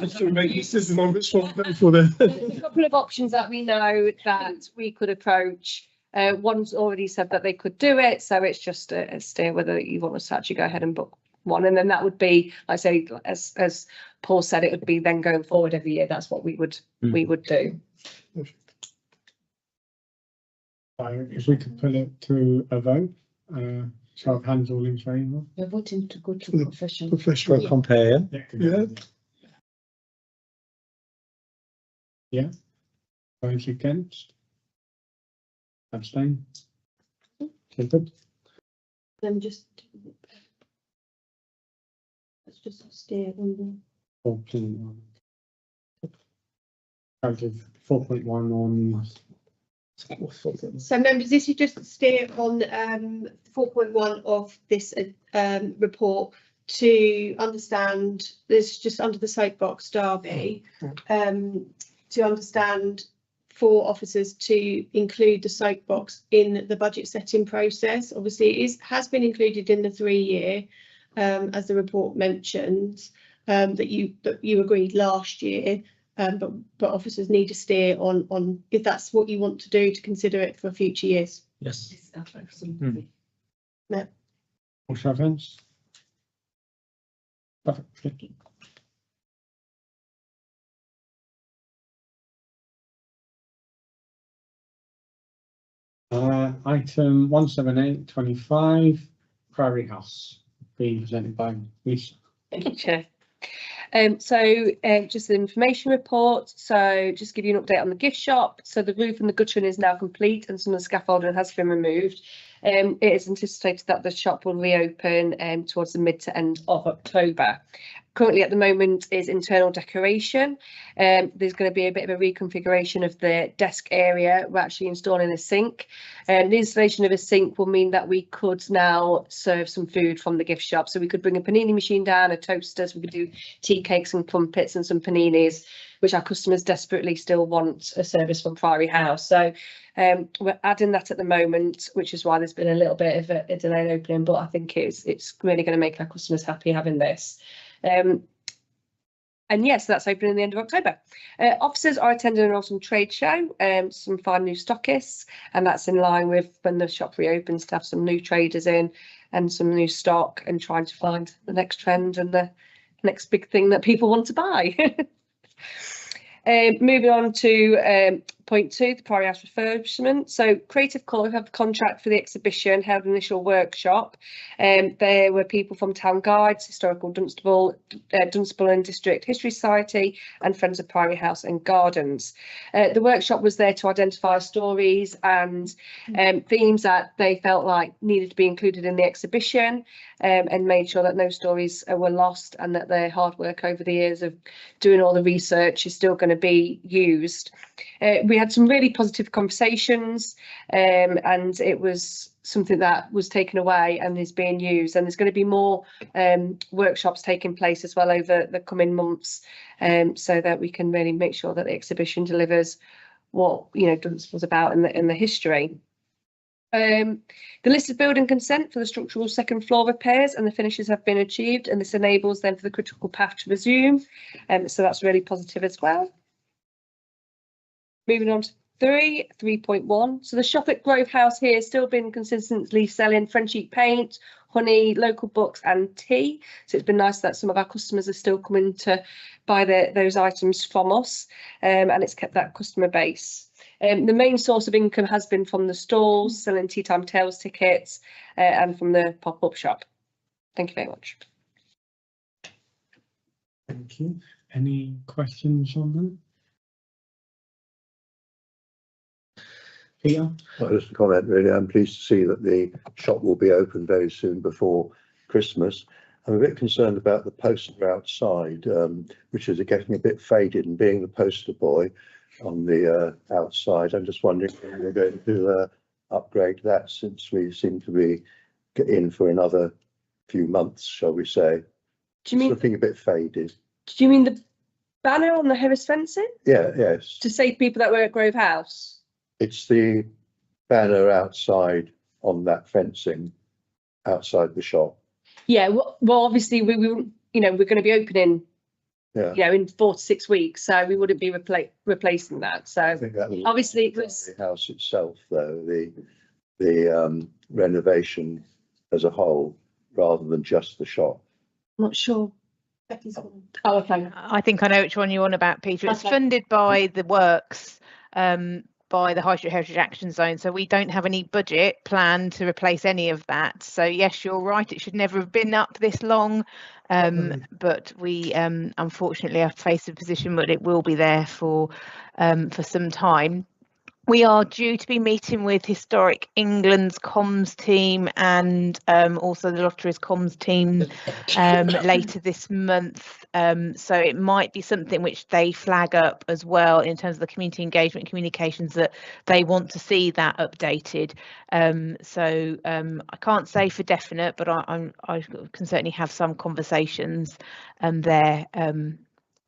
couple of options that we know that we could approach. One's already said that they could do it, so it's just a steer whether you want us to actually go ahead and book one, and then that would be, like I say, as Paul said, it would be then going forward every year. That's what we would do.
If we could put it to a vote, show of hands all in favour.
We're voting to go to professional.
For compare.
Yeah.
Yeah. Those against? Abstain? Okay, good.
Then just let's just steer on
4.1. 4.1 on.
So members, this is just steer on 4.1 of this report to understand, this is just under the Soapbox Derby, to understand for officers to include the soapbox in the budget setting process. Obviously it has been included in the 3-year, as the report mentions, that you agreed last year. But officers need to steer on if that's what you want to do, to consider it for future years.
Yes.
Absolutely. Yeah.
All show of hands. Perfect. Item 17825, Priory House, being presented by Lisa.
Thank you, Chair. Just an information report. So just give you an update on the gift shop. So the roof and the guttering is now complete and some of the scaffolding has been removed. It is anticipated that the shop will reopen towards the mid to end of October. Currently at the moment is internal decoration. There's going to be a bit of a reconfiguration of the desk area. We're actually installing a sink. The installation of a sink will mean that we could now serve some food from the gift shop. So we could bring a panini machine down, a toaster, so we could do tea cakes and crumpets and some paninis, which our customers desperately still want a service from Priory House. So we're adding that at the moment, which is why there's been a little bit of a delay in opening, but I think it's really going to make our customers happy having this. And yes, that's opening at the end of October. Officers are attending an autumn trade show, some fine new stockists, and that's in line with when the shop reopens to have some new traders in and some new stock and trying to find the next trend and the next big thing that people want to buy. Moving on to point 2, the Priory House refurbishment. So Creative Colour have the contract for the exhibition, held an initial workshop. There were people from Town Guides, Historical Dunstable and District History Society and Friends of Priory House and Gardens. The workshop was there to identify stories and themes that they felt like needed to be included in the exhibition, and made sure that no stories were lost and that their hard work over the years of doing all the research is still going to be used. We had some really positive conversations, and it was something that was taken away and is being used, and there's going to be more workshops taking place as well over the coming months, so that we can really make sure that the exhibition delivers what Dunstable was about in the history. The listed building consent for the structural second floor repairs and the finishes have been achieved, and this enables them for the critical path to resume, so that's really positive as well. Moving on to 3.1. So the shop at Grove House here has still been consistently selling French paint, honey, local books and tea. So it's been nice that some of our customers are still coming to buy those items from us, and it's kept that customer base. The main source of income has been from the stalls, selling Tea Time Tales tickets, and from the pop-up shop. Thank you very much.
Thank you. Any questions on that? Peter?
Well, just a comment really. I'm pleased to see that the shop will be open very soon before Christmas. I'm a bit concerned about the poster outside, which is getting a bit faded, and being the poster boy on the outside, I'm just wondering if we're going to upgrade that, since we seem to be in for another few months, shall we say.
Do you mean
looking a bit faded?
Do you mean the banner on the Harris fencing?
Yeah, yes.
To say to people that were at Grove House?
It's the banner outside on that fencing outside the shop.
Yeah, well obviously we we're going to be opening, in 4 to 6 weeks, so we wouldn't be replacing that. So
I think that was
obviously it was
the house itself, though, the renovation as a whole, rather than just the shop.
Not sure. Oh, okay.
I think I know which one you're on about, Peter. It's funded by the works, by the High Street Heritage Action Zone, so we don't have any budget plan to replace any of that. So yes, you're right, it should never have been up this long, but we unfortunately have faced a position that it will be there for some time. We are due to be meeting with Historic England's comms team and also the Lotteries comms team later this month. So it might be something which they flag up as well in terms of the community engagement communications, that they want to see that updated. So I can't say for definite, but I can certainly have some conversations there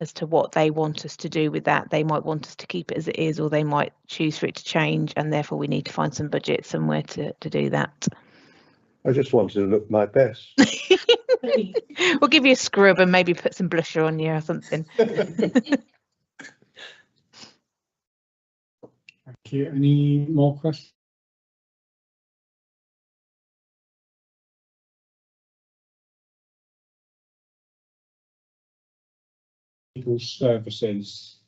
as to what they want us to do with that. They might want us to keep it as it is, or they might choose for it to change, and therefore we need to find some budget somewhere to do that.
I just wanted to look my best.
We'll give you a scrub and maybe put some blusher on you or something.
Thank you. Any more questions? Legal services.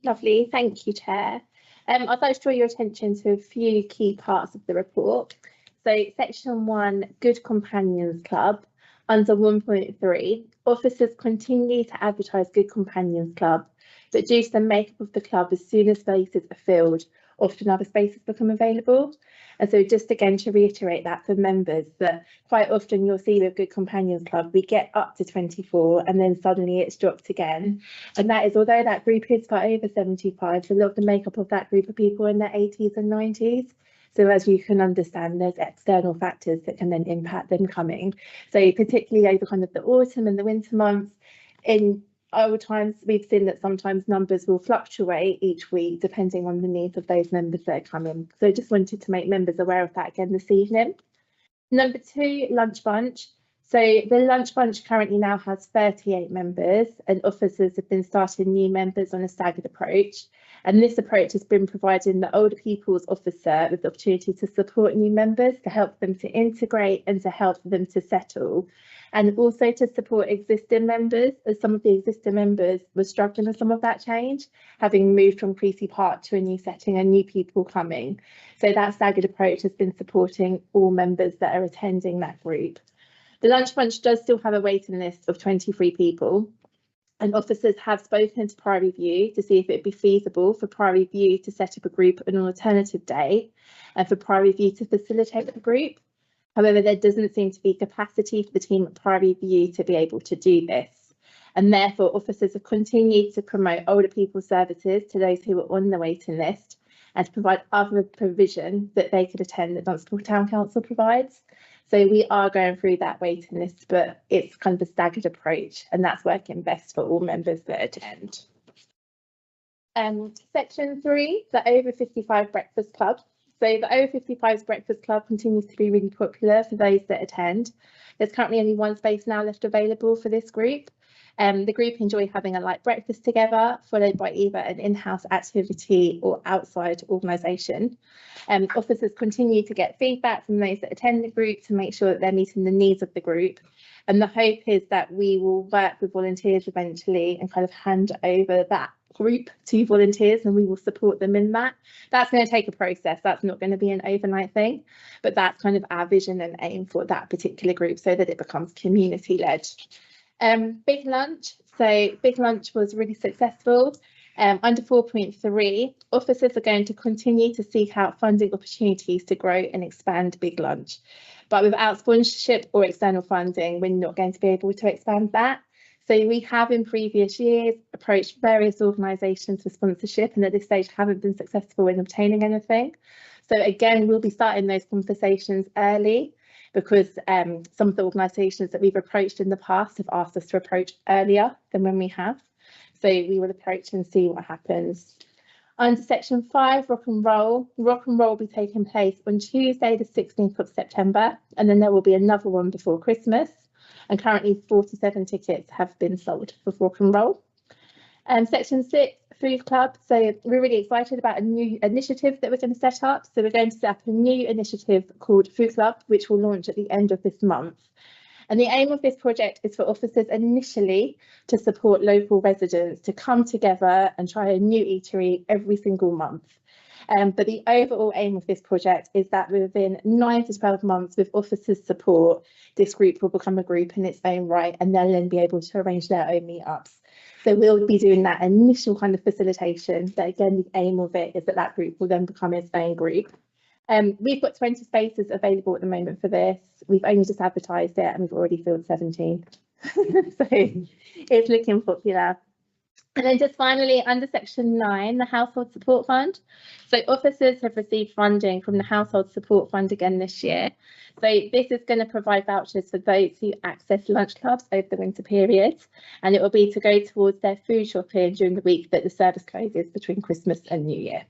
Lovely, thank you, Chair.
I'd like to draw your attention to a few key parts of the report. So section 1, Good Companions Club, under 1.3, officers continue to advertise Good Companions Club, but due to the makeup of the club, as soon as spaces are filled, often other spaces become available. And so just again to reiterate that for members, that quite often you'll see with Good Companions Club, we get up to 24 and then suddenly it's dropped again. And that is, although that group is for over 75, a lot of the makeup of that group of people in their 80s and 90s. So as you can understand, there's external factors that can then impact them coming. So particularly over kind of the autumn and the winter months, in other times we've seen that sometimes numbers will fluctuate each week depending on the needs of those members that are coming. So just wanted to make members aware of that again this evening. Number 2, Lunch Bunch. So the Lunch Bunch currently now has 38 members, and officers have been starting new members on a staggered approach. And this approach has been providing the older people's officer with the opportunity to support new members, to help them to integrate and to help them to settle. And also to support existing members, as some of the existing members were struggling with some of that change, having moved from Creasy Park to a new setting and new people coming. So that staggered approach has been supporting all members that are attending that group. The Lunch Bunch does still have a waiting list of 23 people. And officers have spoken to Prior Review to see if it would be feasible for Prior Review to set up a group on an alternative day and for Prior Review to facilitate the group. However, there doesn't seem to be capacity for the team at Prior Review to be able to do this. And therefore, officers have continued to promote older people's services to those who are on the waiting list and to provide other provision that they could attend that Dunstable Town Council provides. So we are going through that waiting list, but it's kind of a staggered approach, and that's working best for all members that attend. Section 3, the Over 55 Breakfast Club. So the Over 55s Breakfast Club continues to be really popular for those that attend. There's currently only one space now left available for this group. The group enjoy having a light breakfast together, followed by either an in-house activity or outside organisation. Officers continue to get feedback from those that attend the group to make sure that they're meeting the needs of the group. And the hope is that we will work with volunteers eventually and kind of hand over that group to volunteers, and we will support them in that. That's going to take a process. That's not going to be an overnight thing, but that's kind of our vision and aim for that particular group so that it becomes community led. Big Lunch. So Big Lunch was really successful. Under 4.3, officers are going to continue to seek out funding opportunities to grow and expand Big Lunch. But without sponsorship or external funding, we're not going to be able to expand that. So we have in previous years approached various organisations for sponsorship and at this stage haven't been successful in obtaining anything. So again, we'll be starting those conversations early because some of the organisations that we've approached in the past have asked us to approach earlier than when we have. So we will approach and see what happens. Under section 5, Rock and Roll. Rock and Roll will be taking place on Tuesday, the 16th of September, and then there will be another one before Christmas. And currently 47 tickets have been sold for Rock and Roll. Section 6, Food Club. So we're really excited about a new initiative that we're going to set up. So we're going to set up a new initiative called Food Club, which will launch at the end of this month. And the aim of this project is for officers initially to support local residents to come together and try a new eatery every single month. But the overall aim of this project is that within 9 to 12 months, with officers' support, this group will become a group in its own right, and they'll then be able to arrange their own meetups. So we'll be doing that initial kind of facilitation. But again, the aim of it is that that group will then become its own group. We've got 20 spaces available at the moment for this. We've only just advertised it and we've already filled 17. So it's looking popular. And then just finally, under section 9, the Household Support Fund. So officers have received funding from the Household Support Fund again this year. So this is going to provide vouchers for those who access lunch clubs over the winter period. And it will be to go towards their food shopping during the week that the service closes between Christmas and New Year.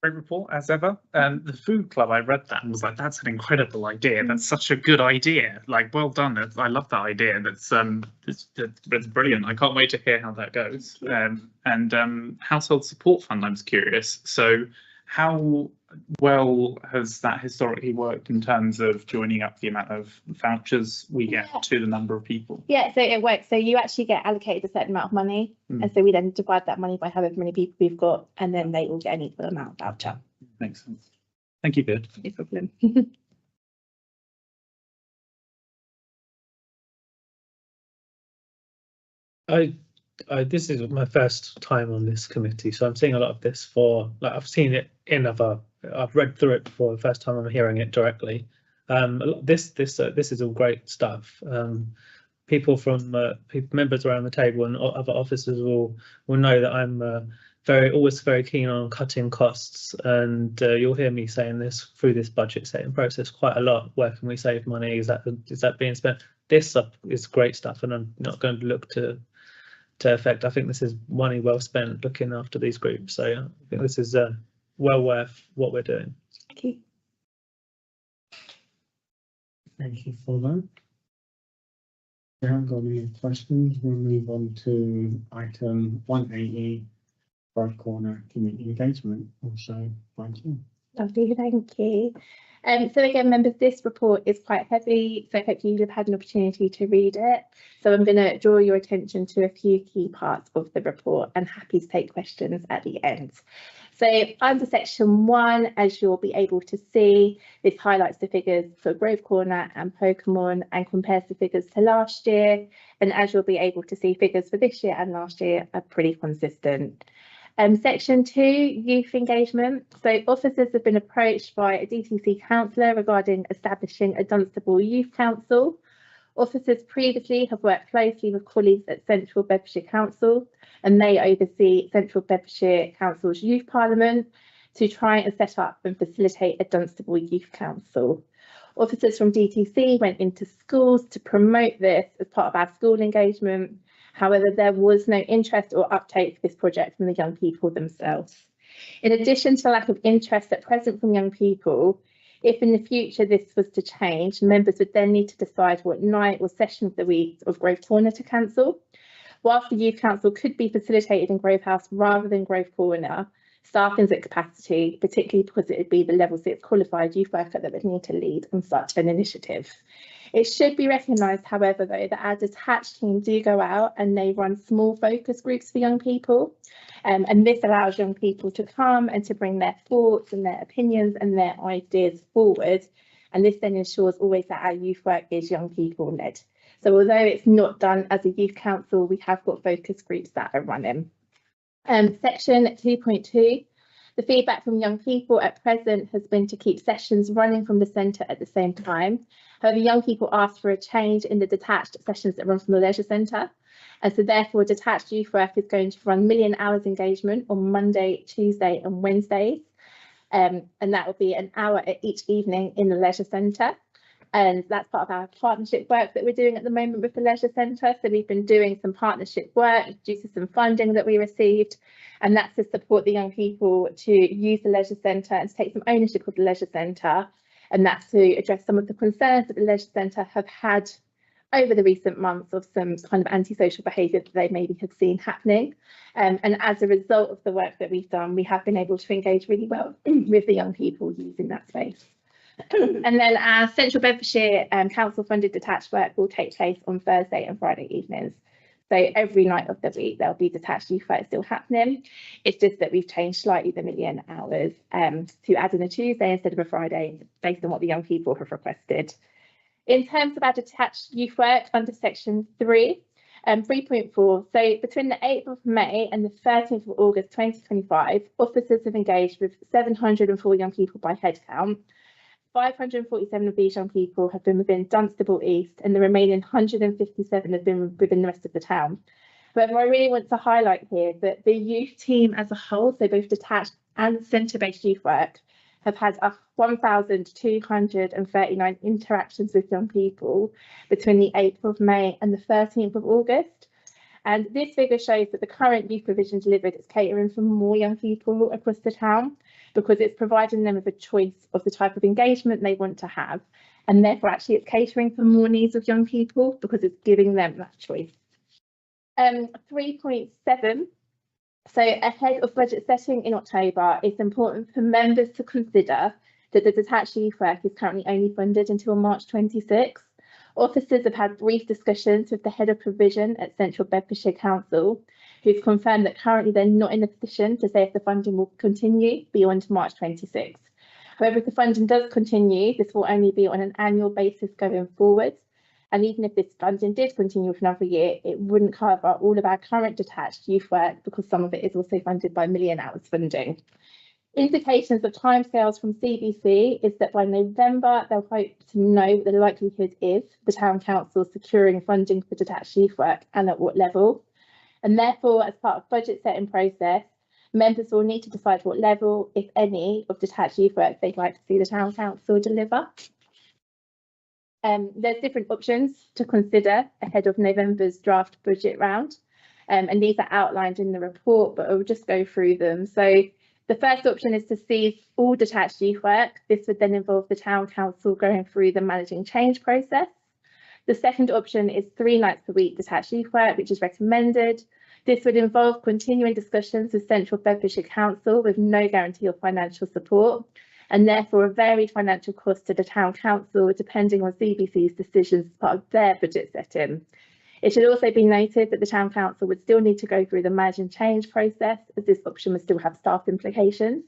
Great report as ever. The food club, I read that and was like, that's an incredible idea. That's such a good idea. Like, well done. I love that idea. That's brilliant. I can't wait to hear how that goes. And household support fund, I'm curious. So how well has that historically worked in terms of joining up the amount of vouchers we get to the number of people?
Yeah, so it works. So you actually get allocated a certain amount of money, and so we then divide that money by however many people we've got, and then they all get an equal amount of voucher.
Makes sense. Thank you, Bid.
No problem.
This is my first time on this committee, so I'm seeing a lot of this I've seen it in I've read through it before. The first time I'm hearing it directly. This is all great stuff. People from members around the table and other officers will know that I'm always very keen on cutting costs, and you'll hear me saying this through this budget setting process quite a lot. Where can we save money? Is that being spent? This stuff is great stuff, and I'm not going to look to affect. I think this is money well spent looking after these groups. So I think this is well worth what we're doing.
Thank you.
Thank you for that. If you haven't got any questions, we'll move on to item 180, Grove Corner community engagement. Also, thank you.
Lovely, thank you. So again, members, this report is quite heavy, so hopefully you've had an opportunity to read it. So I'm going to draw your attention to a few key parts of the report, and happy to take questions at the end. So under section 1, as you'll be able to see, this highlights the figures for Grove Corner and Pokemon and compares the figures to last year. And as you'll be able to see, figures for this year and last year are pretty consistent. Section 2, youth engagement. So officers have been approached by a DTC councillor regarding establishing a Dunstable Youth Council. Officers previously have worked closely with colleagues at Central Bedfordshire Council, and they oversee Central Bedfordshire Council's Youth Parliament to try and set up and facilitate a Dunstable Youth Council. Officers from DTC went into schools to promote this as part of our school engagement. However, there was no interest or uptake for this project from the young people themselves. In addition to the lack of interest at present from young people, if in the future this was to change, members would then need to decide what night or session of the week of Grove Corner to cancel. Whilst the Youth Council could be facilitated in Grove House rather than Grove Corner, staffing's at capacity, particularly because it would be the level 6 qualified youth worker that would need to lead on such an initiative. It should be recognised, however, though, that our detached team do go out and they run small focus groups for young people. And this allows young people to come and to bring their thoughts and their opinions and their ideas forward. And this then ensures always that our youth work is young people led. So although it's not done as a youth council, we have got focus groups that are running. Section 2.2. The feedback from young people at present has been to keep sessions running from the centre at the same time. However, young people asked for a change in the detached sessions that run from the leisure centre. And so therefore, detached youth work is going to run million hours engagement on Monday, Tuesday and Wednesdays. And that will be an hour at each evening in the leisure centre. And that's part of our partnership work that we're doing at the moment with the leisure centre. So we've been doing some partnership work due to some funding that we received, and that's to support the young people to use the leisure centre and to take some ownership of the leisure centre. And that's to address some of the concerns that the leisure centre have had over the recent months of some kind of antisocial behaviour that they maybe have seen happening. And as a result of the work that we've done, we have been able to engage really well with the young people using that space. And then our Central Bedfordshire council funded detached work will take place on Thursday and Friday evenings. So every night of the week there'll be detached youth work still happening. It's just that we've changed slightly the million hours to add in a Tuesday instead of a Friday based on what the young people have requested. In terms of our detached youth work under section 3, 3.4, so between the 8th of May and the 13th of August 2025, officers have engaged with 704 young people by head count. 547 of these young people have been within Dunstable East, and the remaining 157 have been within the rest of the town. However, I really want to highlight here that the youth team as a whole, so both detached and centre-based youth work, have had 1,239 interactions with young people between the 8th of May and the 13th of August. And this figure shows that the current youth provision delivered is catering for more young people across the town, because it's providing them with a choice of the type of engagement they want to have. And therefore, actually, it's catering for more needs of young people because it's giving them that choice. 3.7, So ahead of budget setting in October, it's important for members to consider that the detached youth work is currently only funded until March 26. Officers have had brief discussions with the head of provision at Central Bedfordshire Council, who's confirmed that currently they're not in a position to say if the funding will continue beyond March 26. However, if the funding does continue, this will only be on an annual basis going forward. And even if this funding did continue for another year, it wouldn't cover all of our current detached youth work because some of it is also funded by million hours funding. Indications of timescales from CBC is that by November, they'll hope to know what the likelihood is the Town Council securing funding for detached youth work and at what level. And therefore, as part of budget setting process, members will need to decide what level, if any, of detached youth work they'd like to see the Town Council deliver. There's different options to consider ahead of November's draft budget round, and these are outlined in the report, but I'll just go through them. So the first option is to cease all detached youth work. This would then involve the Town Council going through the managing change process. The second option is 3 nights per week detached youth work, which is recommended. This would involve continuing discussions with Central Bedfordshire Council with no guarantee of financial support, and therefore a varied financial cost to the Town Council depending on CBC's decisions as part of their budget setting. It should also be noted that the Town Council would still need to go through the manage and change process, as this option would still have staff implications.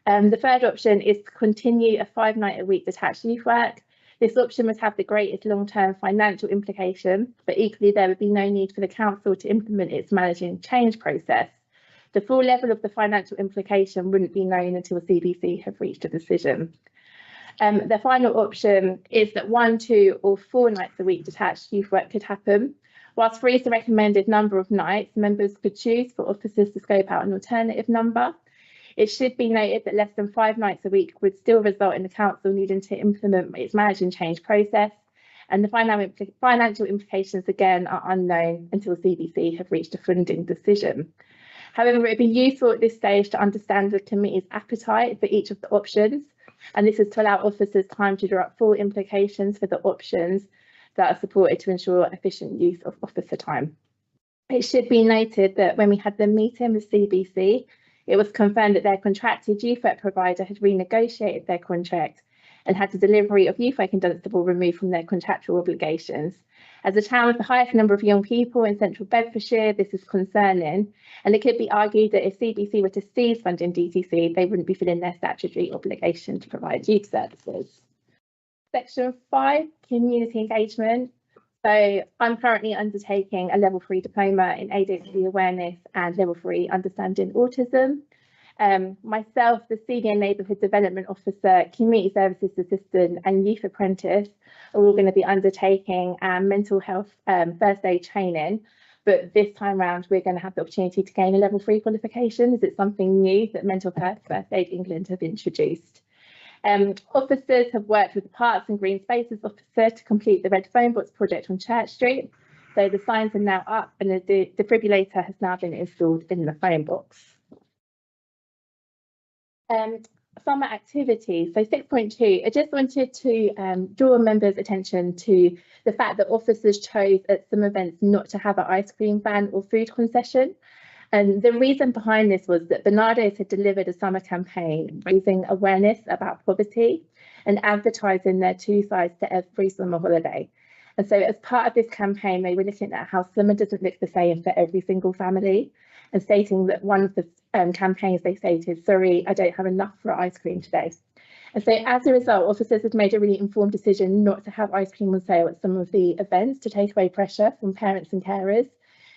The third option is to continue a 5-night-a-week detached youth work. This option would have the greatest long-term financial implication, but equally there would be no need for the Council to implement its manage and change process. The full level of the financial implication wouldn't be known until CBC have reached a decision. The final option is that 1, 2 or 4 nights a week detached youth work could happen. Whilst 3 is the recommended number of nights, members could choose for officers to scope out an alternative number. It should be noted that less than 5 nights a week would still result in the Council needing to implement its manage and change process, and the financial implications again are unknown until CBC have reached a funding decision. However, it would be useful at this stage to understand the committee's appetite for each of the options, and this is to allow officers time to draw up full implications for the options that are supported to ensure efficient use of officer time. It should be noted that when we had the meeting with CBC, it was confirmed that their contracted youth work provider had renegotiated their contract and had the delivery of youth work in Dunstable removed from their contractual obligations. As a town with the highest number of young people in Central Bedfordshire, this is concerning, and it could be argued that if CBC were to cease funding DTC, they wouldn't be filling their statutory obligation to provide youth services. Section 5, community engagement. So I'm currently undertaking a level 3 diploma in ADHD awareness and level 3 understanding autism. Myself, the Senior Neighbourhood Development Officer, Community Services Assistant and Youth Apprentice are all going to be undertaking mental health first aid training, but this time round we're going to have the opportunity to gain a level 3 qualification, as it's something new that Mental Health First Aid England have introduced. Officers have worked with the Parks and Green Spaces Officer to complete the Red Phone Box project on Church Street. So the signs are now up and the defibrillator has now been installed in the phone box. Summer activities. So 6.2, I just wanted to draw members' attention to the fact that officers chose at some events not to have an ice cream van or food concession. And the reason behind this was that Bernardo's had delivered a summer campaign raising awareness about poverty and advertising their 2 sides to every summer holiday. And so as part of this campaign, they were looking at how summer doesn't look the same for every single family, and stating that one of the campaigns they stated, sorry, I don't have enough for ice cream today. And so as a result, officers have made a really informed decision not to have ice cream on sale at some of the events to take away pressure from parents and carers.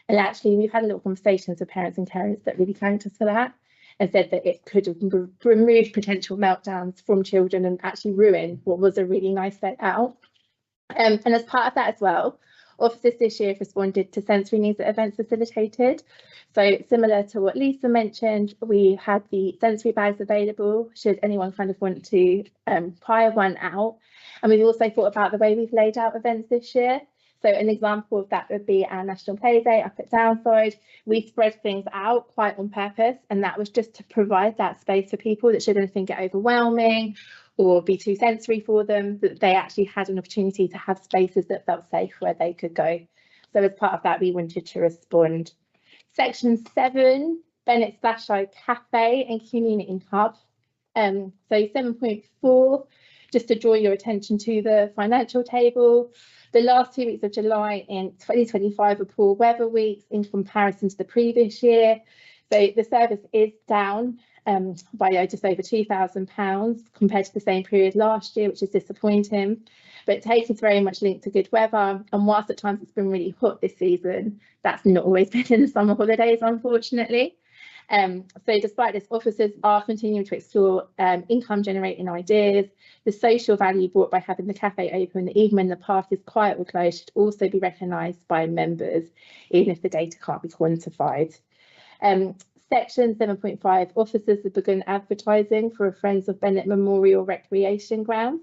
And actually, we've had a little conversations with parents and carers that really thanked us for that and said that it could have removed potential meltdowns from children and actually ruin what was a really nice set out. And as part of that as well, officers this year have responded to sensory needs at events facilitated. So similar to what Lisa mentioned, we had the sensory bags available should anyone kind of want to hire one out. And we've also thought about the way we've laid out events this year. So an example of that would be our National Play Day up at Downside. We spread things out quite on purpose, and that was just to provide that space for people that should anything get overwhelming or be too sensory for them, that they actually had an opportunity to have spaces that felt safe where they could go. So as part of that, we wanted to respond. Section 7 Bennett Splashside Cafe and Community Hub. So 7.4, just to draw your attention to the financial table. The last 2 weeks of July in 2025 were poor weather weeks in comparison to the previous year. So the service is down by just over £2,000 compared to the same period last year, which is disappointing. But take is very much linked to good weather. And whilst at times it's been really hot this season, that's not always been in the summer holidays, unfortunately. So despite this, officers are continuing to explore income generating ideas. The social value brought by having the cafe open, even when the park is quiet or closed, should also be recognised by members, even if the data can't be quantified. Section 7.5, officers have begun advertising for a Friends of Bennett Memorial Recreation Ground,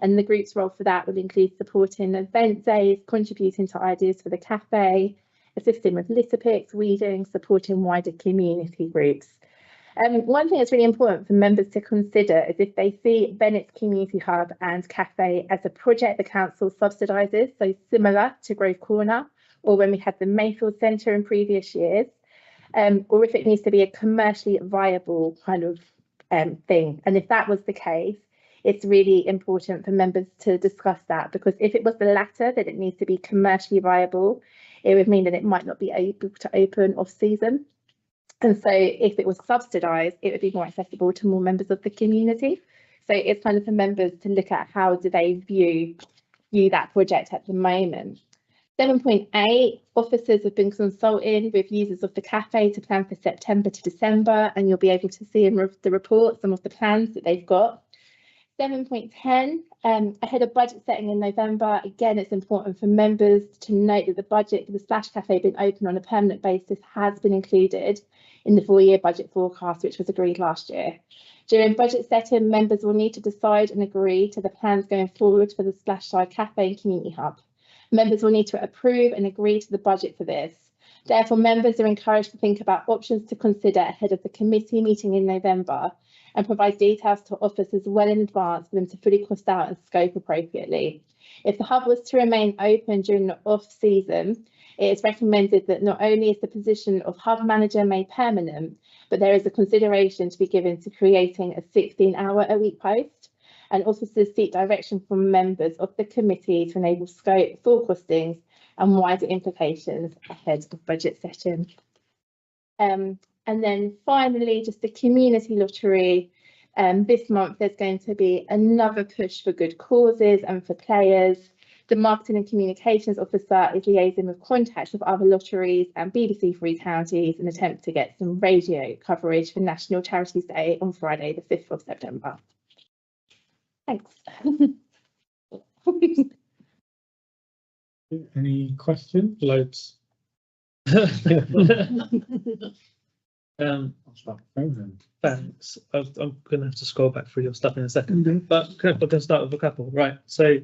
and the group's role for that will include supporting event days, contributing to ideas for the cafe, assisting with litter picks, weeding, supporting wider community groups. One thing that's really important for members to consider is if they see Bennett's Community Hub and Cafe as a project the council subsidises, so similar to Grove Corner, or when we had the Mayfield Centre in previous years, or if it needs to be a commercially viable kind of thing. And if that was the case, it's really important for members to discuss that, because if it was the latter, that it needs to be commercially viable, it would mean that it might not be able to open off season. And so if it was subsidised, it would be more accessible to more members of the community. So it's kind of for members to look at how do they view that project at the moment. 7.8, officers have been consulting with users of the cafe to plan for September to December, and you'll be able to see in the report some of the plans that they've got. 7.10, ahead of budget setting in November, again, it's important for members to note that the budget for the Splash Cafe being open on a permanent basis has been included in the full-year budget forecast, which was agreed last year. During budget setting, members will need to decide and agree to the plans going forward for the Splashside Cafe and Community Hub. Members will need to approve and agree to the budget for this. Therefore, members are encouraged to think about options to consider ahead of the committee meeting in November, and provide details to officers well in advance for them to fully cost out and scope appropriately. If the hub was to remain open during the off-season, it is recommended that not only is the position of hub manager made permanent, but there is a consideration to be given to creating a 16-hour-a-week post, and officers seek direction from members of the committee to enable scope, full costings and wider implications ahead of budget setting. And then finally, just the community lottery. This month, there's going to be another push for good causes and for players. The marketing and communications officer is liaising with contacts of other lotteries and BBC Three Counties in an attempt to get some radio coverage for National Charities Day on Friday, the 5th of September. Thanks.
Any questions?
Loads. Thanks. I'm going to have to scroll back through your stuff in a second, but we're going to start with a couple. Right. So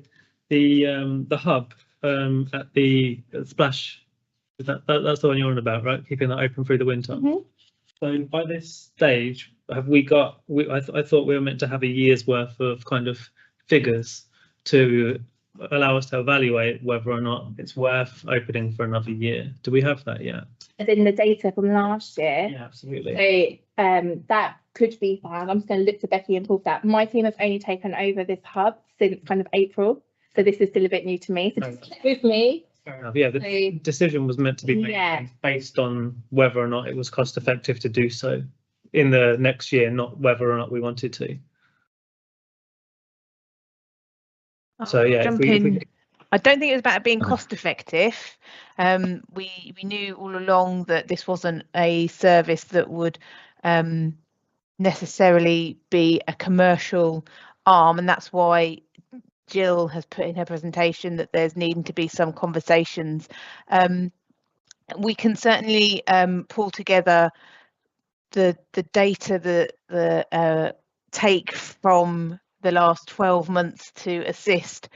the hub at the Splash, that's the one you're on about, right? Keeping that open through the winter.
Mm-hmm.
So by this stage, have we got? I thought we were meant to have a year's worth of kind of figures to allow us to evaluate whether or not it's worth opening for another year. Do we have that yet?
As in the data from last year?
Yeah, absolutely.
So that could be found. I'm just going to look to Becky and pull that. My team have only taken over this hub since kind of April, so this is still a bit new to me. So just stick with me.
Fair enough. Yeah, the decision was meant to be made based on whether or not it was cost effective to do so in the next year, not whether or not we wanted to. So yeah, if we
I don't think it was about being cost effective. We knew all along that this wasn't a service that would necessarily be a commercial arm, and that's why Jill has put in her presentation that there's needing to be some conversations. We can certainly pull together the data that the take from the last 12 months to assist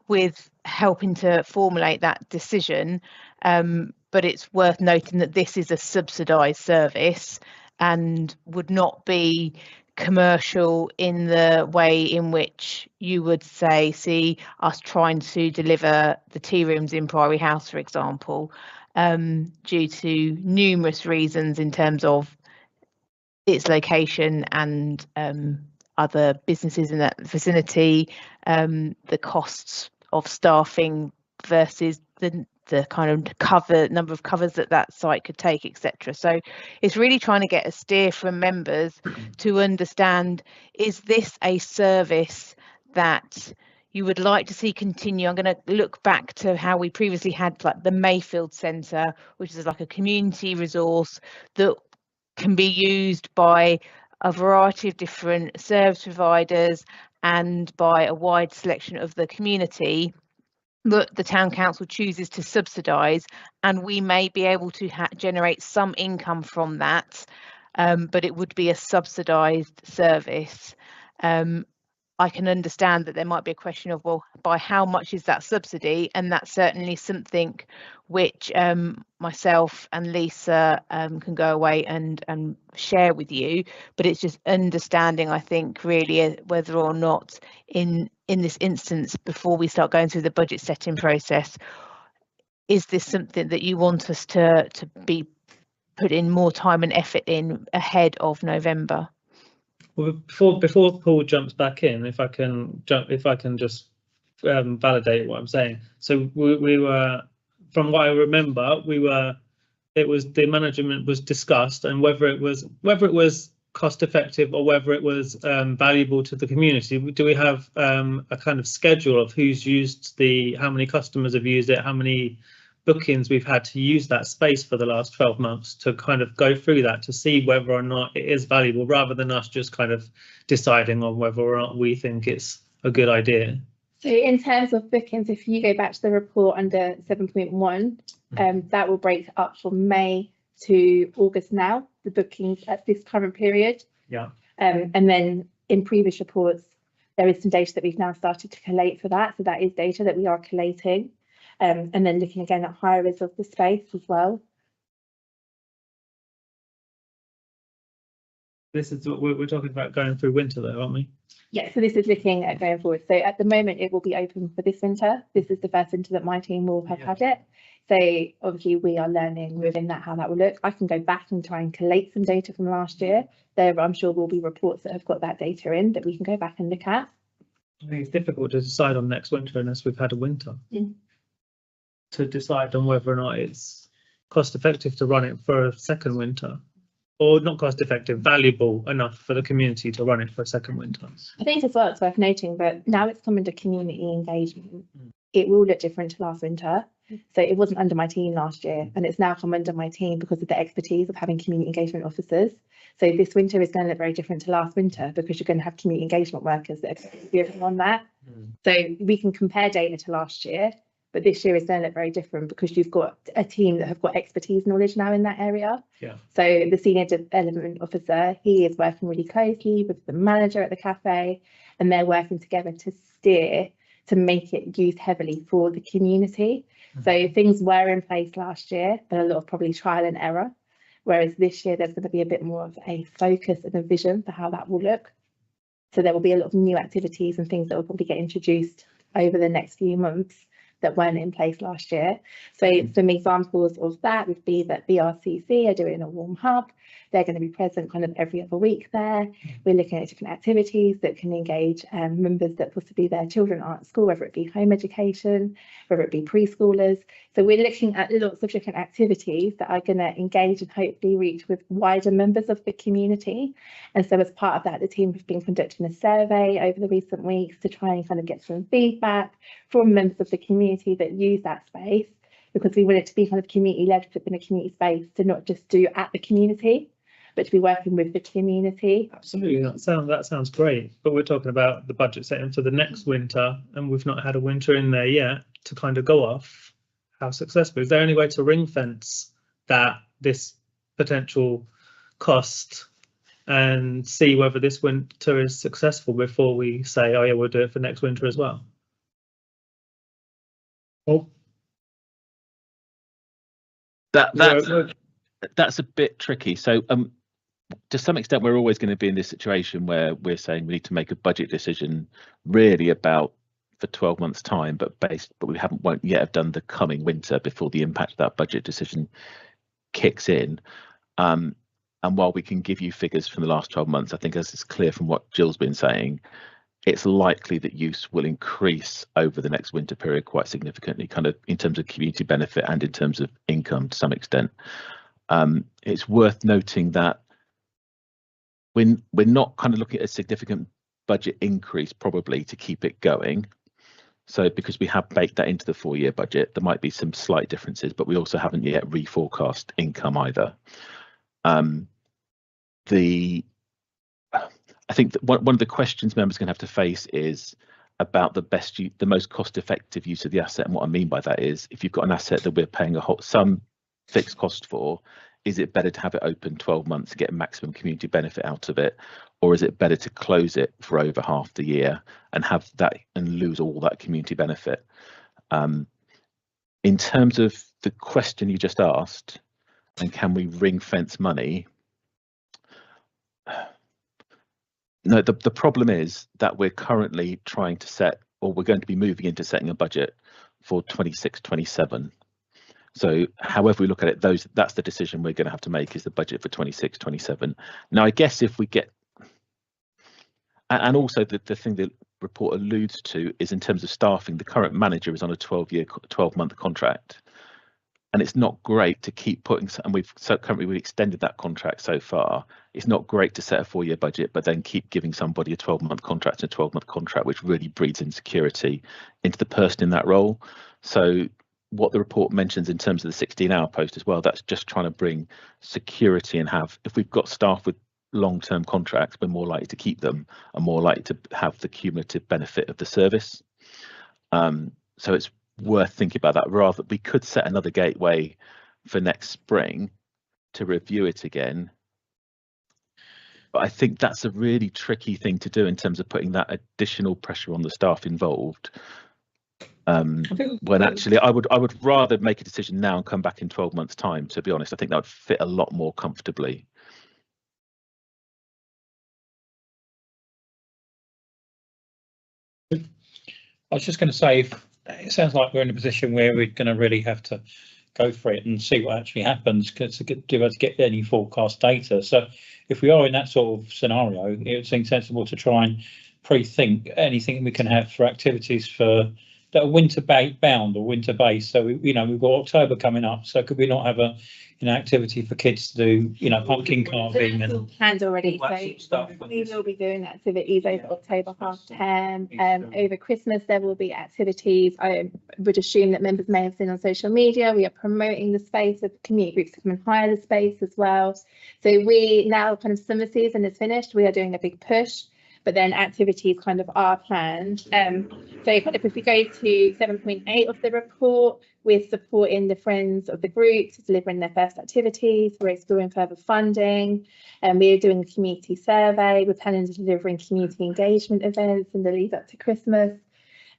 with helping to formulate that decision, but it's worth noting that this is a subsidised service and would not be commercial in the way in which you would say see us trying to deliver the tea rooms in Priory House, for example, due to numerous reasons in terms of its location and other businesses in that vicinity, the costs of staffing versus the kind of number of covers that site could take, etc. So it's really trying to get a steer from members to understand, is this a service that you would like to see continue? I'm going to look back to how we previously had like the Mayfield Centre, which is like a community resource that can be used by a variety of different service providers and by a wide selection of the community that the town council chooses to subsidise, and we may be able to generate some income from that, but it would be a subsidised service. I can understand that there might be a question of, well, by how much is that subsidy? And that's certainly something which myself and Lisa can go away and share with you. But it's just understanding, I think, really whether or not in this instance, before we start going through the budget setting process, is this something that you want us to be put in more time and effort in ahead of November?
Well, before Paul jumps back in, if I can just validate what I'm saying. So we were, from what I remember, it was the management was discussed, and whether it was cost effective or whether it was valuable to the community. Do we have a kind of schedule of who's used how many customers have used it, how many bookings we've had to use that space for the last 12 months, to kind of go through that to see whether or not it is valuable, rather than us just kind of deciding on whether or not we think it's a good idea?
So in terms of bookings, if you go back to the report under 7.1, that will break up from May to August now, the bookings at this current period.
Yeah.
And then in previous reports, there is some data that we've now started to collate for that. So that is data that we are collating. And then looking again at hires of the space as well.
This is what we're talking about going through winter though, aren't we?
Yeah, so this is looking at going forward. So at the moment, it will be open for this winter. This is the first winter that my team will have had it. So obviously we are learning within that how that will look. I can go back and try and collate some data from last year. There, I'm sure will be reports that have got that data in that we can go back and look at.
I think it's difficult to decide on next winter unless we've had a winter. To decide on whether or not it's cost effective to run it for a second winter, or not cost effective, valuable enough for the community to run it for a second winter.
I think as well it's worth noting that now it's come under community engagement. It will look different to last winter. So it wasn't under my team last year, and it's now come under my team because of the expertise of having community engagement officers. So this winter is going to look very different to last winter because you're going to have community engagement workers that are experienced on that. So we can compare data to last year, but this year is going to look very different because you've got a team that have got expertise knowledge now in that area.
Yeah.
So the senior development officer, he is working really closely with the manager at the cafe, and they're working together to steer to make it used heavily for the community. So things were in place last year, but a lot of probably trial and error. Whereas this year, there's going to be a bit more of a focus and a vision for how that will look. So there will be a lot of new activities and things that will probably get introduced over the next few months that weren't in place last year. So some examples of that would be that BRCC are doing a warm hub. They're going to be present kind of every other week there. We're looking at different activities that can engage members that possibly their children aren't at school, whether it be home education, whether it be preschoolers. So we're looking at lots of different activities that are going to engage and hopefully reach with wider members of the community. And so as part of that, the team have been conducting a survey over the recent weeks to try and kind of get some feedback from members of the community that use that space, because we want it to be kind of community-led within a community space, to not just do at the community, but to be working with the community.
Absolutely, that sounds great. But we're talking about the budget setting for the next winter, and we've not had a winter in there yet to kind of go off. How successful? Is there any way to ring fence this potential cost and see whether this winter is successful before we say, oh yeah, we'll do it for next winter as well? Oh.
That's a bit tricky. So to some extent, we're always going to be in this situation where we're saying we need to make a budget decision really about for 12 months time, but we won't yet have done the coming winter before the impact of that budget decision kicks in. And And while we can give you figures from the last 12 months, I think as it's clear from what Jill's been saying, it's likely that use will increase over the next winter period quite significantly, kind of in terms of community benefit and in terms of income to some extent. It's worth noting that we're not kind of looking at a significant budget increase probably to keep it going. So because we have baked that into the 4-year budget, there might be some slight differences, but we also haven't yet reforecast income either. I think that one of the questions members are going to have to face is about the most cost-effective use of the asset. And what I mean by that is, if you've got an asset that we're paying some fixed cost for, is it better to have it open 12 months to get maximum community benefit out of it, or is it better to close it for over half the year and have that and lose all that community benefit? In terms of the question you just asked, and can we ring fence money? No, the problem is that we're currently trying to set, or we're going to be moving into setting a budget for 26-27. So however we look at it, that's the decision we're going to have to make, is the budget for 26-27. Now, I guess if we get, and also the thing the report alludes to is in terms of staffing, the current manager is on a 12-month contract. And it's not great to keep putting, and we've extended that contract so far. It's not great to set a 4-year budget, but then keep giving somebody a 12-month contract and a 12-month contract, which really breeds insecurity into the person in that role. So what the report mentions in terms of the 16-hour post as well, that's just trying to bring security and if we've got staff with long-term contracts, we're more likely to keep them and more likely to have the cumulative benefit of the service. So it's worth thinking about that. Rather, we could set another gateway for next spring to review it again, but I think that's a really tricky thing to do in terms of putting that additional pressure on the staff involved, when actually I would rather make a decision now and come back in 12 months time. To be honest, I think that would fit a lot more comfortably.
I was just going to say, it sounds like we're in a position where we're going to really have to go for it and see what actually happens, because to get any forecast data. So if we are in that sort of scenario, it would seem sensible to try and pre-think anything we can have for activities that are winter bound or winter based. So we've got October coming up. So could we not have an activity for kids to do, pumpkin carving and
planned already?
all that sort of stuff?
We will be doing activities over October half term. Over Christmas there will be activities. I would assume that members may have seen on social media. We are promoting the space of community groups to come and hire the space as well. So we now kind of summer season is finished. We are doing a big push, but then activities kind of are planned. So kind of if we go to 7.8 of the report, we're supporting the friends of the groups delivering their first activities. We're exploring further funding, and we're doing a community survey. We're planning to delivering community engagement events in the lead up to Christmas,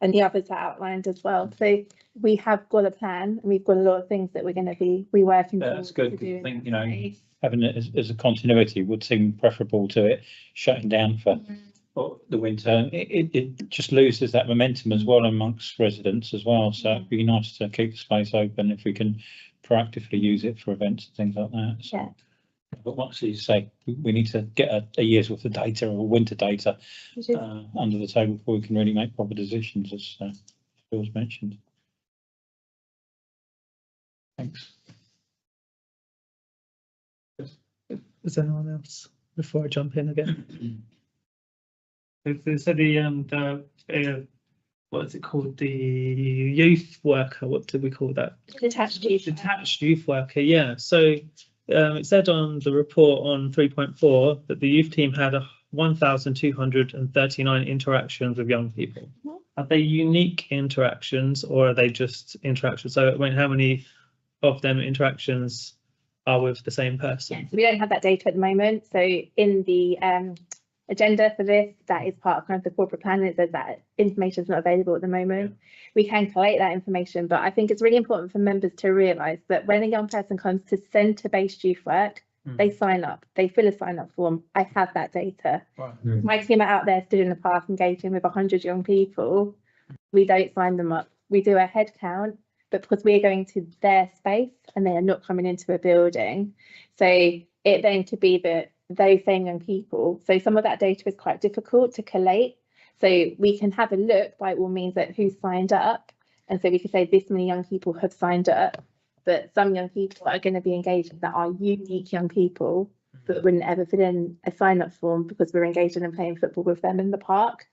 and the others are outlined as well. So we have got a plan, and we've got a lot of things that we're going to be working towards.
That's good. I think having it as a continuity would seem preferable to it shutting down for the winter. It just loses that momentum as well amongst residents as well. So it'd be nice to keep the space open if we can proactively use it for events and things like that. So,
yeah.
But once you say we need to get a year's worth of data or winter data under the table before we can really make proper decisions, as Bill's mentioned. Thanks.
Is there anyone else before I jump in again? So the what is it called? The youth worker. What did we call that?
Detached
youth worker. Yeah. So it said on the report on 3.4 that the youth team had 1,239 interactions with young people. Are they unique interactions, or are they just interactions? So I mean, how many of them interactions are with the same person?
Yeah, so we don't have that data at the moment. So in the agenda for this, that is part of kind of the corporate plan. It says that information is not available at the moment. We can collate that information, but I think it's really important for members to realise that when a young person comes to centre-based youth work, they sign up, they fill a sign-up form. I have that data. My team are out there stood in the park engaging with 100 young people. We don't sign them up. We do a head count, but because we're going to their space and they are not coming into a building, so it then could be that those same young people, so some of that data is quite difficult to collate. So we can have a look by all means at who's signed up. And so we could say this many young people have signed up, but some young people are going to be engaged that are unique young people, but wouldn't ever fill in a sign-up form because we're engaged in playing football with them in the park.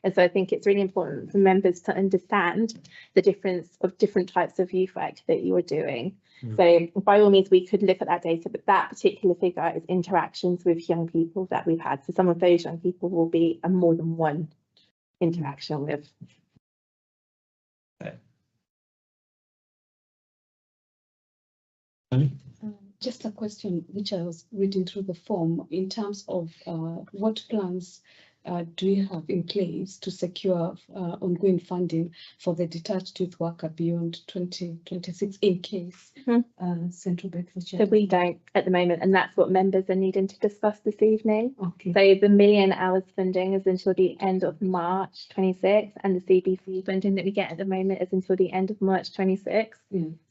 And so I think it's really important for members to understand the difference of different types of youth work that you are doing. So by all means, we could look at that data, but that particular figure is interactions with young people that we've had. So some of those young people will be a more than one interaction with.
Just a question which I was reading through the form in terms of what plans do you have in place to secure ongoing funding for the detached youth worker beyond 2026 in case Central Bedfordshire?
So we don't at the moment, and that's what members are needing to discuss this evening.
Okay.
So the million hours funding is until the end of March 26, and the CBC funding that we get at the moment is until the end of March 26.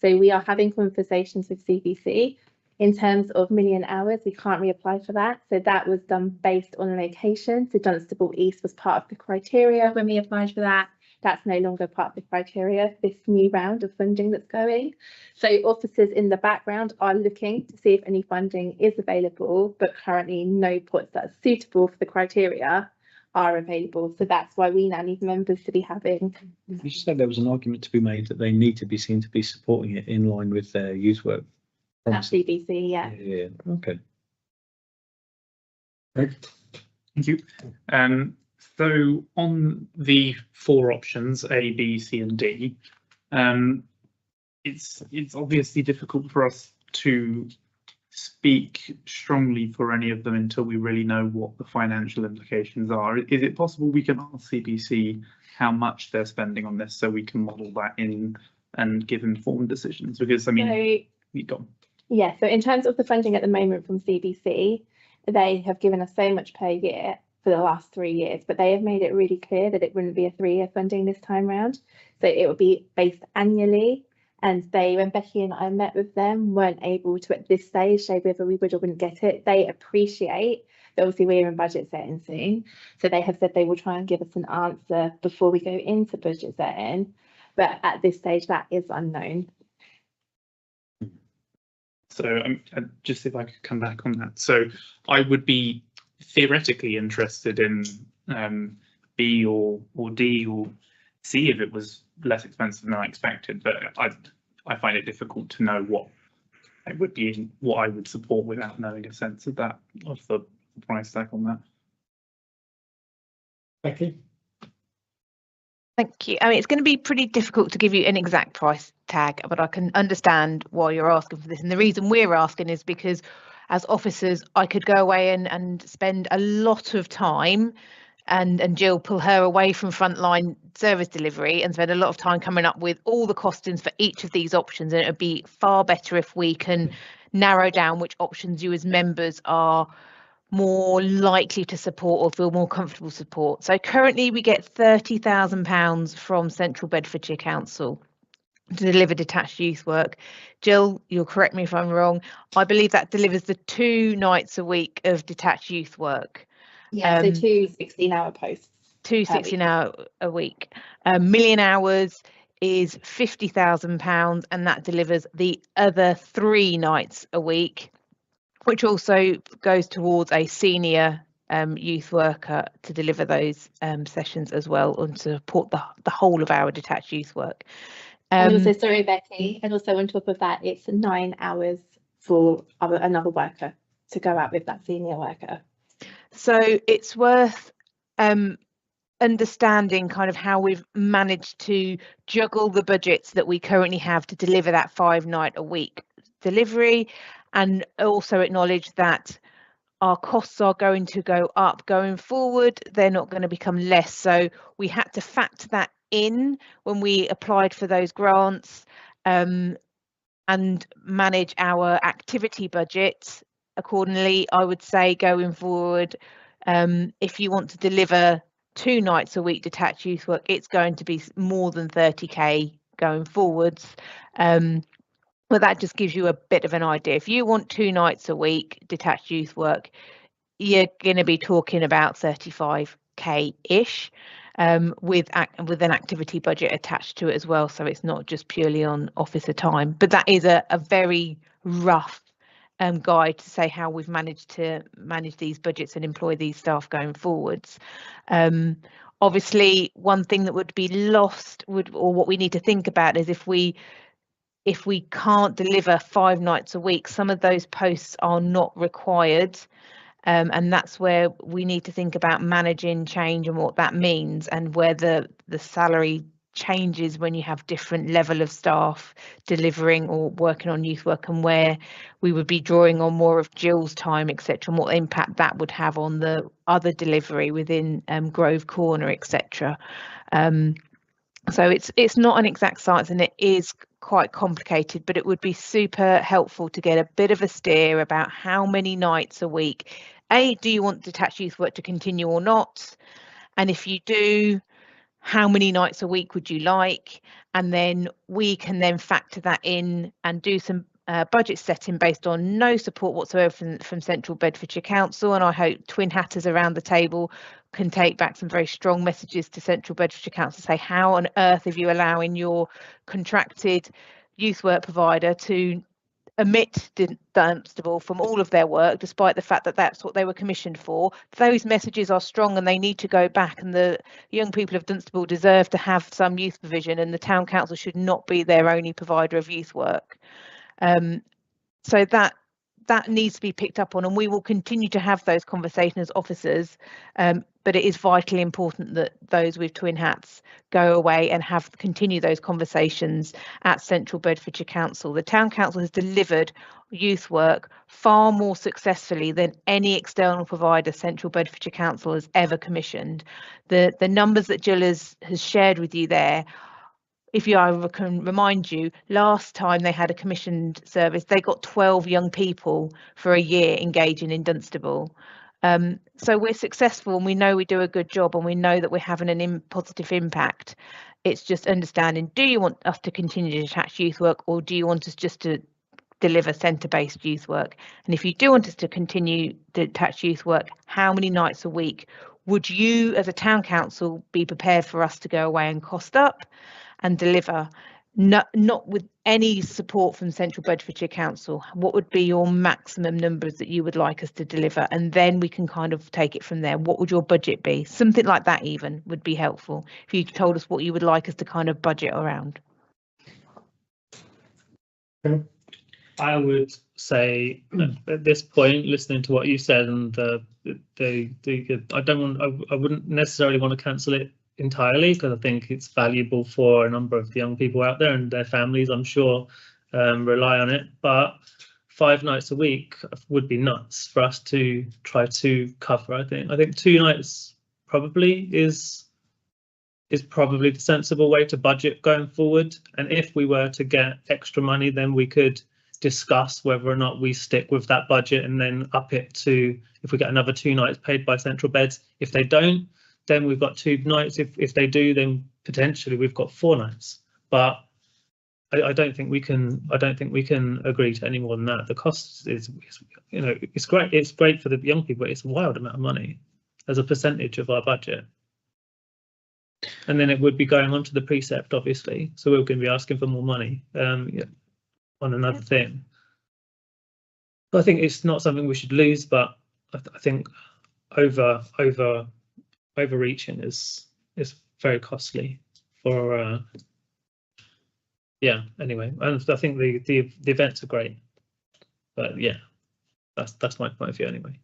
So we are having conversations with CBC. In terms of million hours, we can't reapply for that. So that was done based on location. So Dunstable East was part of the criteria when we applied for that. That's no longer part of the criteria for this new round of funding that's going. So officers in the background are looking to see if any funding is available, but currently no pots that are suitable for the criteria are available. So that's why we now need members to be having.
You said there was an argument to be made that they need to be seen to be supporting it in line with their youth work.
At CBC, yeah.
Yeah, okay.
Thank you. So on the 4 options, A, B, C, and D, it's obviously difficult for us to speak strongly for any of them until we really know what the financial implications are. Is it possible we can ask CBC how much they're spending on this so we can model that in and give informed decisions? Because I mean, you go.
Yeah, so in terms of the funding at the moment from CBC, they have given us so much per year for the last 3 years, but they have made it really clear that it wouldn't be a 3-year funding this time round. So it would be based annually. And they, when Becky and I met with them, weren't able to at this stage say whether we would or wouldn't get it. They appreciate that obviously we're in budget setting soon. So they have said they will try and give us an answer before we go into budget setting. But at this stage, that is unknown.
So just if I could come back on that. So I would be theoretically interested in B or D or C if it was less expensive than I expected, but I find it difficult to know what it would be, what I would support without knowing a sense of that, of the price tag on that.
Becky?
Thank you. I mean, it's going to be pretty difficult to give you an exact price tag, but I can understand why you're asking for this. And the reason we're asking is because as officers, I could go away and spend a lot of time and Jill pull her away from frontline service delivery and spend a lot of time coming up with all the costings for each of these options. And it would be far better if we can narrow down which options you as members are more likely to support or feel more comfortable support. So currently we get £30,000 from Central Bedfordshire Council to deliver detached youth work. Jill, you'll correct me if I'm wrong. I believe that delivers the 2 nights a week of detached youth work.
Yeah, so 2 16-hour posts.
2 16-hour a week. Million hours is £50,000, and that delivers the other 3 nights a week, which also goes towards a senior youth worker to deliver those sessions as well and to support the whole of our detached youth work.
And also, sorry, Becky, and also on top of that, it's 9 hours for another worker to go out with that senior worker.
So it's worth understanding kind of how we've managed to juggle the budgets that we currently have to deliver that 5-night-a-week delivery, and also acknowledge that our costs are going to go up going forward. They're not going to become less. So we had to factor that in when we applied for those grants and manage our activity budget accordingly. I would say going forward, if you want to deliver 2 nights a week detached youth work, it's going to be more than 30k going forwards. Well, that just gives you a bit of an idea. If you want 2 nights a week detached youth work, you're going to be talking about 35k ish, with an activity budget attached to it as well. So it's not just purely on officer time, but that is a very rough guide to say how we've managed to manage these budgets and employ these staff going forwards. Obviously, one thing that would be lost or what we need to think about is if we can't deliver 5 nights a week, some of those posts are not required. And that's where we need to think about managing change and what that means, and where the salary changes when you have different level of staff delivering or working on youth work, and where we would be drawing on more of Jill's time, etc., and what impact that would have on the other delivery within Grove Corner, etc. So it's not an exact science, and it is quite complicated, but it would be super helpful to get a bit of a steer about how many nights a week. Do you want detached youth work to continue or not? And if you do, how many nights a week would you like? And then we can then factor that in and do some budget setting based on no support whatsoever from Central Bedfordshire Council. And I hope Twin Hatters around the table can take back some very strong messages to Central Bedfordshire Council to say, how on earth are you allowing your contracted youth work provider to omit Dunstable from all of their work, despite the fact that that's what they were commissioned for? Those messages are strong and they need to go back, and the young people of Dunstable deserve to have some youth provision, and the town council should not be their only provider of youth work. So that needs to be picked up on, and we will continue to have those conversations as officers, but it is vitally important that those with twin hats go away and continue those conversations at Central Bedfordshire Council. The town council has delivered youth work far more successfully than any external provider Central Bedfordshire Council has ever commissioned. The numbers that Jill has shared with you there, if I can remind you, last time they had a commissioned service, they got 12 young people for a year engaging in Dunstable. So we're successful, and we know we do a good job, and we know that we're having a positive impact. It's just understanding, do you want us to continue to detach youth work, or do you want us just to deliver centre-based youth work? And if you do want us to continue to detach youth work, how many nights a week would you as a town council be prepared for us to go away and cost up and deliver, not with any support from Central Bedfordshire Council? What would be your maximum numbers that you would like us to deliver? And then we can kind of take it from there. What would your budget be? Something like that even would be helpful if you told us what you would like us to kind of budget around.
I would say at this point, listening to what you said, and I wouldn't necessarily want to cancel it entirely, because I think it's valuable for a number of the young people out there, and their families, I'm sure, rely on it. But 5 nights a week would be nuts for us to try to cover. I think 2 nights probably is probably the sensible way to budget going forward. And if we were to get extra money, then we could discuss whether or not we stick with that budget and then up it to, if we get another 2 nights paid by Central Beds. If they don't, then we've got 2 nights. If they do, then potentially we've got 4 nights. But I don't think we can agree to any more than that. The cost is it's great. It's great for the young people. It's a wild amount of money as a percentage of our budget. And then it would be going on to the precept, obviously. So we're going to be asking for more money on another thing. But I think it's not something we should lose. But I think overreaching is very costly for anyway. And I think the events are great, but yeah, that's my point of view anyway.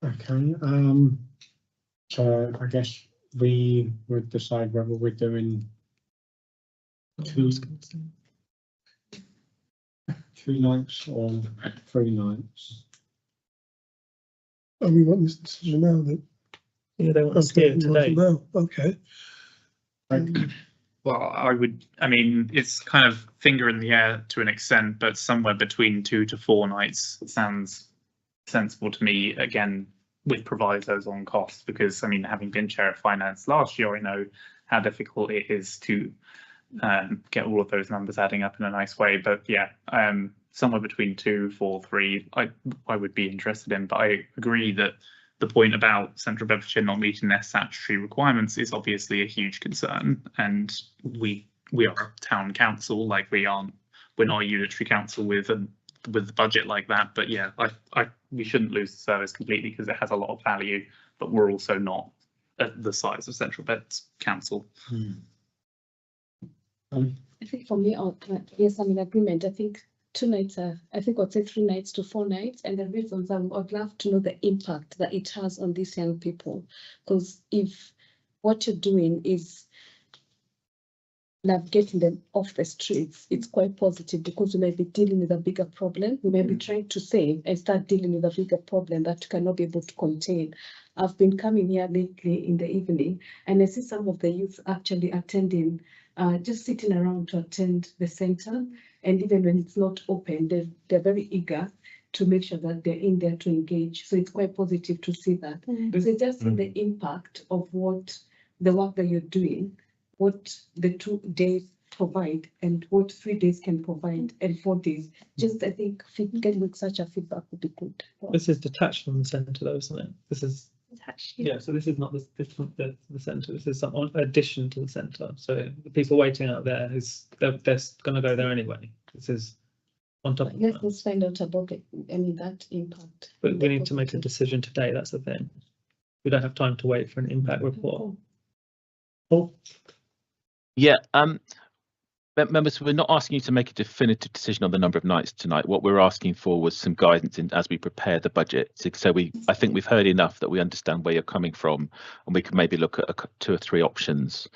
Okay, so I guess we would decide whether we're doing 2 nights or 3 nights.
And we want this decision now then?
Yeah, they want to steer it today.
Now. Okay.
Well, I mean, it's kind of finger in the air to an extent, but somewhere between 2 to 4 nights sounds sensible to me, again, with provisos on costs, because, I mean, having been chair of finance last year, I know how difficult it is to get all of those numbers adding up in a nice way. But yeah, somewhere between 2, 4, 3, I would be interested in. But I agree that the point about Central Bedfordshire not meeting their statutory requirements is obviously a huge concern, and we are a town council, like we're not a unitary council with the budget like that. But yeah, we shouldn't lose the service completely because it has a lot of value, but we're also not at the size of Central Beds Council.
I think for me, yes, I'm in agreement. I think 2 nights, I think I'd say 3 nights to 4 nights. And the reasons I'd love to know the impact that it has on these young people. Because if what you're doing is navigating them off the streets, it's quite positive, because we might be dealing with a bigger problem. We might be trying to save and start dealing with a bigger problem that you cannot be able to contain. I've been coming here lately in the evening, and I see some of the youth actually attending, just sitting around to attend the center. And even when it's not open, they're very eager to make sure that they're in there to engage. So it's quite positive to see that. So just see the impact of what the work that you're doing, what the 2 days provide, and what 3 days can provide, and 4 days. Just, I think getting such a feedback would be good.
This is detached from the centre though, isn't it? This is
Attached.
yeah. So this is not the centre. This is some addition to the centre. So the people waiting out there they're going to go there anyway. This is on top of that.
Let's find out about that impact.
But we need to make a decision today. That's the thing. We don't have time to wait for an impact report. Paul?
Yeah, members, we're not asking you to make a definitive decision on the number of nights tonight. What we're asking for was some guidance as we prepare the budget. So I think we've heard enough that we understand where you're coming from, and we can maybe look at 2 or 3 options.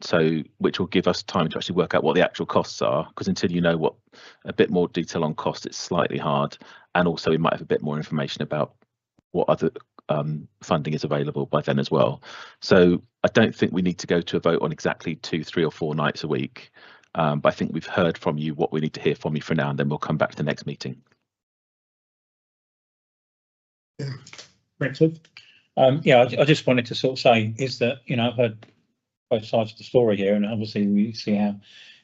So which will give us time to actually work out what the actual costs are, because until you know a bit more detail on cost, it's slightly hard. And also we might have a bit more information about what other funding is available by then as well. So I don't think we need to go to a vote on exactly 2, 3 or 4 nights a week. But I think we've heard from you what we need to hear from you for now, and then we'll come back to the next meeting.
Richard?
Yeah, I just wanted to sort of say is that, I've heard both sides of the story here, and obviously we see how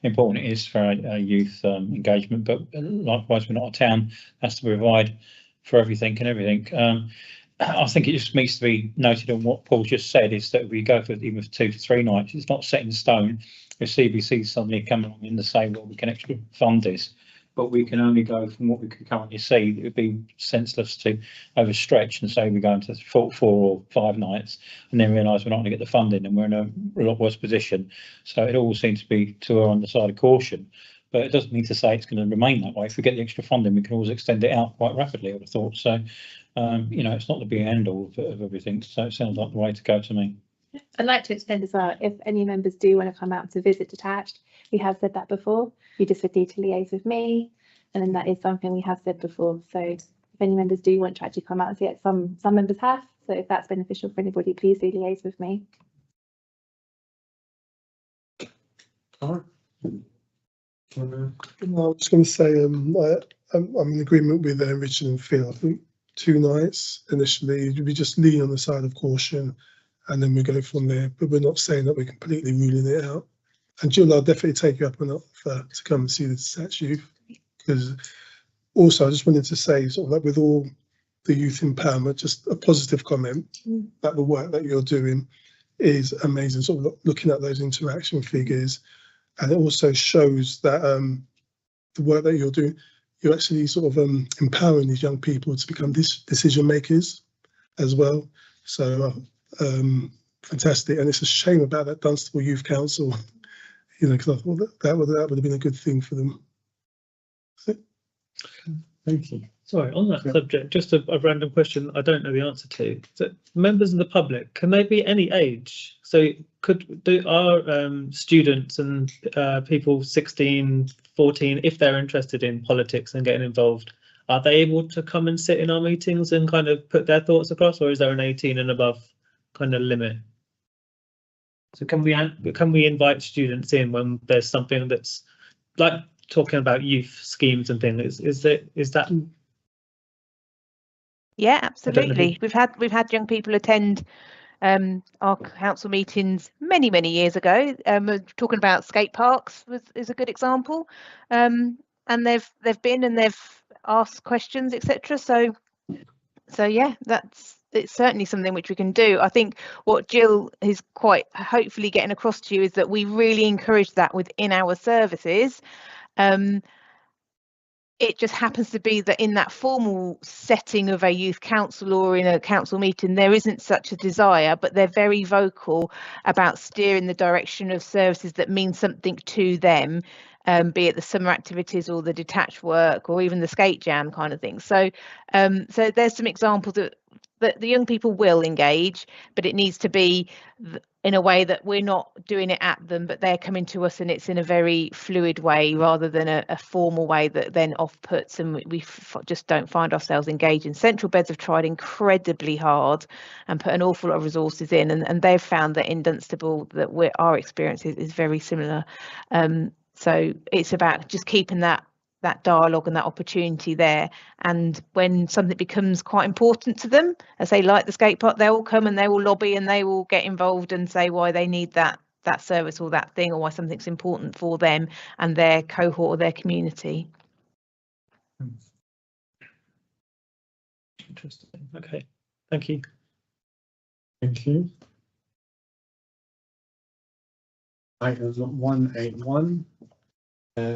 important it is for our youth engagement, but likewise we're not a town that has to provide for everything and everything. I think it just needs to be noted on what Paul just said, is that if we go for even 2 to 3 nights, it's not set in stone. If CBC suddenly come along and say, well, we can extra fund this, but we can only go from what we can currently see, it would be senseless to overstretch and say we're going to 4 or 5 nights and then realise we're not going to get the funding and we're in a lot worse position. So it all seems to be to err on the side of caution. But it doesn't mean to say it's going to remain that way. If we get the extra funding, we can always extend it out quite rapidly, I would have thought. So, it's not the be and all of everything. So it sounds like the way to go to me.
I'd like to extend as well, if any members do want to come out to visit detached, we have said that before, you just would need to liaise with me, and then that is something we have said before. So if any members do want to actually come out and see it, some members have. So if that's beneficial for anybody, please do liaise with me.
No, I was going to say, I'm in agreement with Richard and Phil. I think 2 nights initially, we just lean on the side of caution, and then we go from there. But we're not saying that we're completely ruling it out. And Jill, I'll definitely take you up on offer to come and see the detached youth. Because also, I just wanted to say, sort of like with all the youth empowerment, just a positive comment that the work that you're doing is amazing. Sort of looking at those interaction figures. And it also shows that the work that you're doing, you're actually sort of empowering these young people to become decision makers as well. So fantastic. And it's a shame about that Dunstable Youth Council, because I thought that would have been a good thing for them.
Thank you. Sorry, on that subject, just a random question I don't know the answer to. So members of the public, can they be any age? So are students and people 16, 14, if they're interested in politics and getting involved, are they able to come and sit in our meetings and kind of put their thoughts across, or is there an 18 and above kind of limit? So can we invite students in when there's something that's like talking about youth schemes and things? Is that?
Yeah, absolutely. We've had young people attend our council meetings many years ago. Talking about skate parks is a good example, and they've been and they've asked questions, etc. So yeah, it's certainly something which we can do. I think what Jill is quite hopefully getting across to you is that we really encourage that within our services. It just happens to be that in that formal setting of a youth council or in a council meeting, there isn't such a desire, but they're very vocal about steering the direction of services that mean something to them, be it the summer activities or the detached work or even the skate jam kind of thing. So there's some examples that the young people will engage, but it needs to be in a way that we're not doing it at them, but they're coming to us and it's in a very fluid way rather than a formal way that then off-puts, and we just don't find ourselves engaging. Central Beds have tried incredibly hard and put an awful lot of resources in, and they've found that in Dunstable that our experience is very similar. So it's about just keeping that dialogue and that opportunity there, and when something becomes quite important to them, as they like the skate park, they will come and they will lobby and they will get involved and say why they need that service or that thing, or why something's important for them and their cohort or their community.
Interesting. Okay, thank you.
Thank you. Item 181.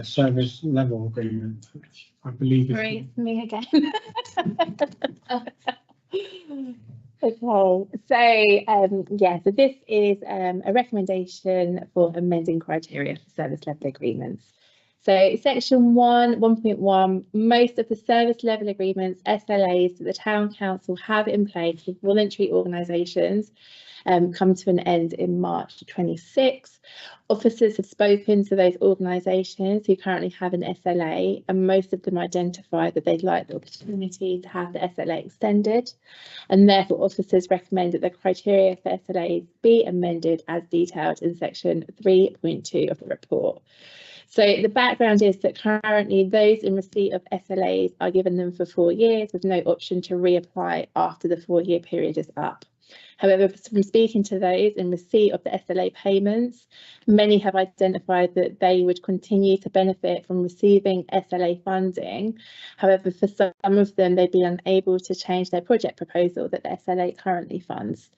Service level agreement, which I believe is.
Great, me again. Okay, so so this is a recommendation for amending criteria for service level agreements. So section 1.1, most of the service level agreements, SLAs that the town council have in place with voluntary organisations come to an end in March 26. Officers have spoken to those organisations who currently have an SLA, and most of them identified that they'd like the opportunity to have the SLA extended, and therefore officers recommend that the criteria for SLAs be amended as detailed in section 3.2 of the report. So the background is that currently those in receipt of SLAs are given them for 4 years with no option to reapply after the 4-year period is up. However, from speaking to those in receipt of the SLA payments, many have identified that they would continue to benefit from receiving SLA funding. However, for some of them, they'd be unable to change their project proposal that the SLA currently funds.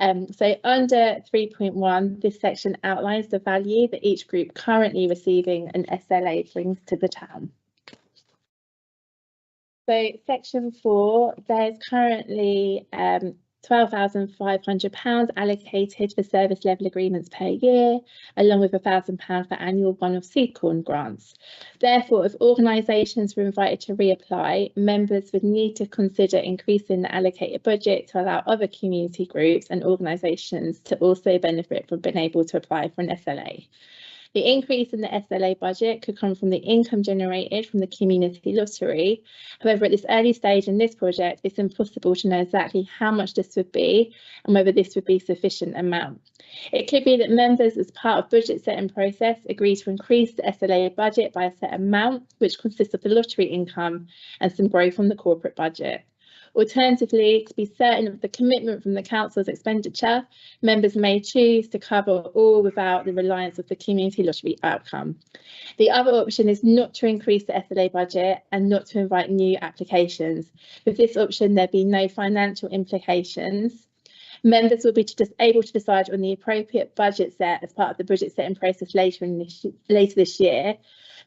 So under 3.1, this section outlines the value that each group currently receiving an SLA brings to the town. So section 4, there's currently £12,500 allocated for service level agreements per year, along with £1,000 for annual one-off seed corn grants. Therefore, if organisations were invited to reapply, members would need to consider increasing the allocated budget to allow other community groups and organisations to also benefit from being able to apply for an SLA. The increase in the SLA budget could come from the income generated from the community lottery. However, at this early stage in this project, it's impossible to know exactly how much this would be and whether this would be sufficient amount. It could be that members, as part of budget setting process, agree to increase the SLA budget by a set amount, which consists of the lottery income and some growth from the corporate budget. Alternatively, to be certain of the commitment from the council's expenditure, members may choose to cover all without the reliance of the community lottery outcome. The other option is not to increase the SLA budget and not to invite new applications. With this option, there'd be no financial implications. Members will be able to decide on the appropriate budget set as part of the budget setting process later this year.